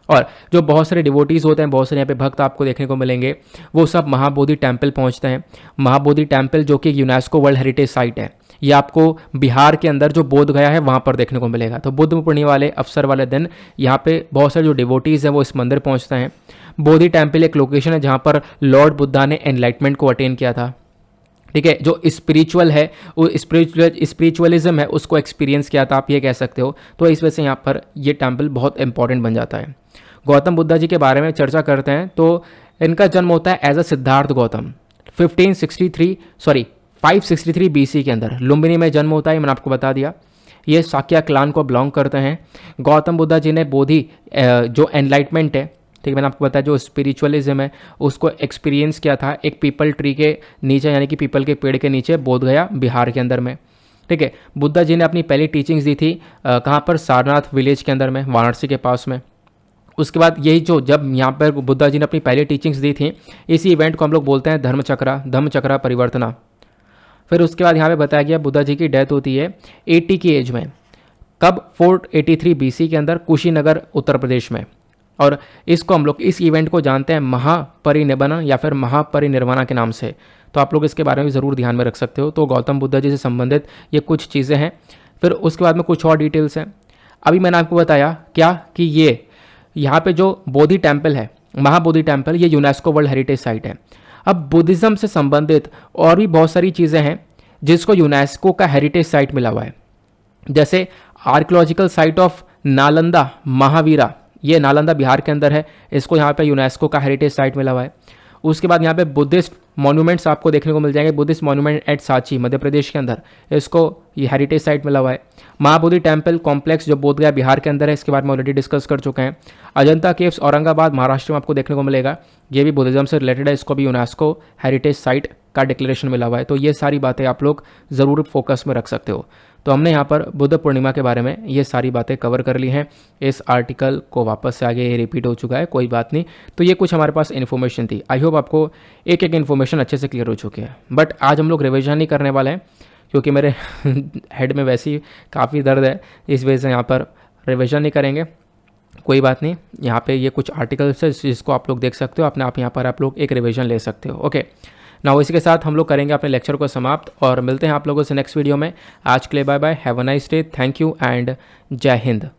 और जो बहुत सारे डिवोटीज़ होते हैं, बहुत सारे यहाँ पे भक्त आपको देखने को मिलेंगे, वो सब महाबोधि टेम्पल पहुँचते हैं। महाबोधि टेम्पल जो कि यूनेस्को वर्ल्ड हेरिटेज साइट है, ये आपको बिहार के अंदर जो बोध गया है वहाँ पर देखने को मिलेगा। तो बुद्ध पूर्णिमा वाले अवसर वाले दिन यहाँ पे बहुत सारे जो डिवोटीज़ हैं वो इस मंदिर पहुँचते हैं। बोधि टेम्पल एक लोकेशन है जहाँ पर लॉर्ड बुद्धा ने एनलाइटमेंट को अटेन किया था। ठीक है, जो स्पिरिचुअल है, वो स्पिरिचुअलिज्म है, उसको एक्सपीरियंस किया था, आप ये कह सकते हो। तो इस वजह से यहाँ पर ये टेम्पल बहुत इंपॉर्टेंट बन जाता है। गौतम बुद्धा जी के बारे में चर्चा करते हैं तो इनका जन्म होता है as a Siddhartha Gautam 563 BC के अंदर लुम्बिनी में जन्म होता है। मैंने आपको बता दिया ये साक्या क्लान को बिलोंग करते हैं। गौतम बुद्धा जी ने बोधि जो एनलाइटमेंट है, ठीक है, मैंने आपको बताया जो स्पिरिचुअलिज्म है उसको एक्सपीरियंस किया था एक पीपल ट्री के नीचे, यानी कि पीपल के पेड़ के नीचे, बोध गया बिहार के अंदर में। ठीक है, बुद्धा जी ने अपनी पहली टीचिंग्स दी थी कहाँ पर, सारनाथ विलेज के अंदर में, वाराणसी के पास में। उसके बाद यही जो जब यहाँ पर बुद्धा जी ने अपनी पहली टीचिंग्स दी थी, इसी इवेंट को हम लोग बोलते हैं धम्मचक्रा परिवर्तना। फिर उसके बाद यहाँ पे बताया गया बुद्धा जी की डेथ होती है 80 की एज में। कब? 483 BC के अंदर, कुशीनगर उत्तर प्रदेश में। और इसको हम लोग, इस इवेंट को जानते हैं महापरिनिर्वाण या फिर महापरिनिर्वाणा के नाम से। तो आप लोग इसके बारे में ज़रूर ध्यान में रख सकते हो। तो गौतम बुद्धा जी से संबंधित ये कुछ चीज़ें हैं। फिर उसके बाद में कुछ और डिटेल्स हैं। अभी मैंने आपको बताया क्या कि ये यहाँ पे जो बोधि टेम्पल है, महाबोधि टेम्पल, ये यूनेस्को वर्ल्ड हेरिटेज साइट है। अब बुद्धिज़्म से संबंधित और भी बहुत सारी चीज़ें हैं जिसको यूनेस्को का हेरिटेज साइट मिला हुआ है। जैसे archaeological site of Nalanda Mahavira, ये नालंदा बिहार के अंदर है, इसको यहाँ पे यूनेस्को का हेरिटेज साइट मिला हुआ है। उसके बाद यहाँ पे बुद्धिस्ट मॉन्यूमेंट्स आपको देखने को मिल जाएंगे। Buddhist monument eight Sanchi Madhya Pradesh के अंदर, इसको ये हेरिटेज साइट मिला हुआ है। महाबोधि टेम्पल कॉम्प्लेक्स जो बोधगया बिहार के अंदर है, इसके बारे में ऑलरेडी डिस्कस कर चुके हैं। अजंता केव्स औरंगाबाद महाराष्ट्र में आपको देखने को मिलेगा, ये भी बुद्धिज्म से रिलेटेड है, इसको भी यूनेस्को हेरिटेज साइट का डिक्लेरेशन मिला हुआ है। तो ये सारी बातें आप लोग ज़रूर फोकस में रख सकते हो। तो हमने यहाँ पर बुद्ध पूर्णिमा के बारे में ये सारी बातें कवर कर ली हैं। इस आर्टिकल को वापस से आगे रिपीट हो चुका है, कोई बात नहीं। तो ये कुछ हमारे पास इन्फॉर्मेशन थी। आई होप आपको एक एक इन्फॉर्मेशन अच्छे से क्लियर हो चुकी है। बट आज हम लोग रिविजन नहीं करने वाले हैं क्योंकि मेरे हेड में वैसे ही काफ़ी दर्द है, इस वजह से यहाँ पर रिविजन नहीं करेंगे। कोई बात नहीं, यहाँ पे ये कुछ आर्टिकल्स है जिसको आप लोग देख सकते हो, अपने आप यहाँ पर आप लोग एक रिविजन ले सकते हो। ओके ना, इसी के साथ हम लोग करेंगे अपने लेक्चर को समाप्त और मिलते हैं आप लोगों से नेक्स्ट वीडियो में। आज के लिए bye bye, have a nice day, thank you and जय हिंद।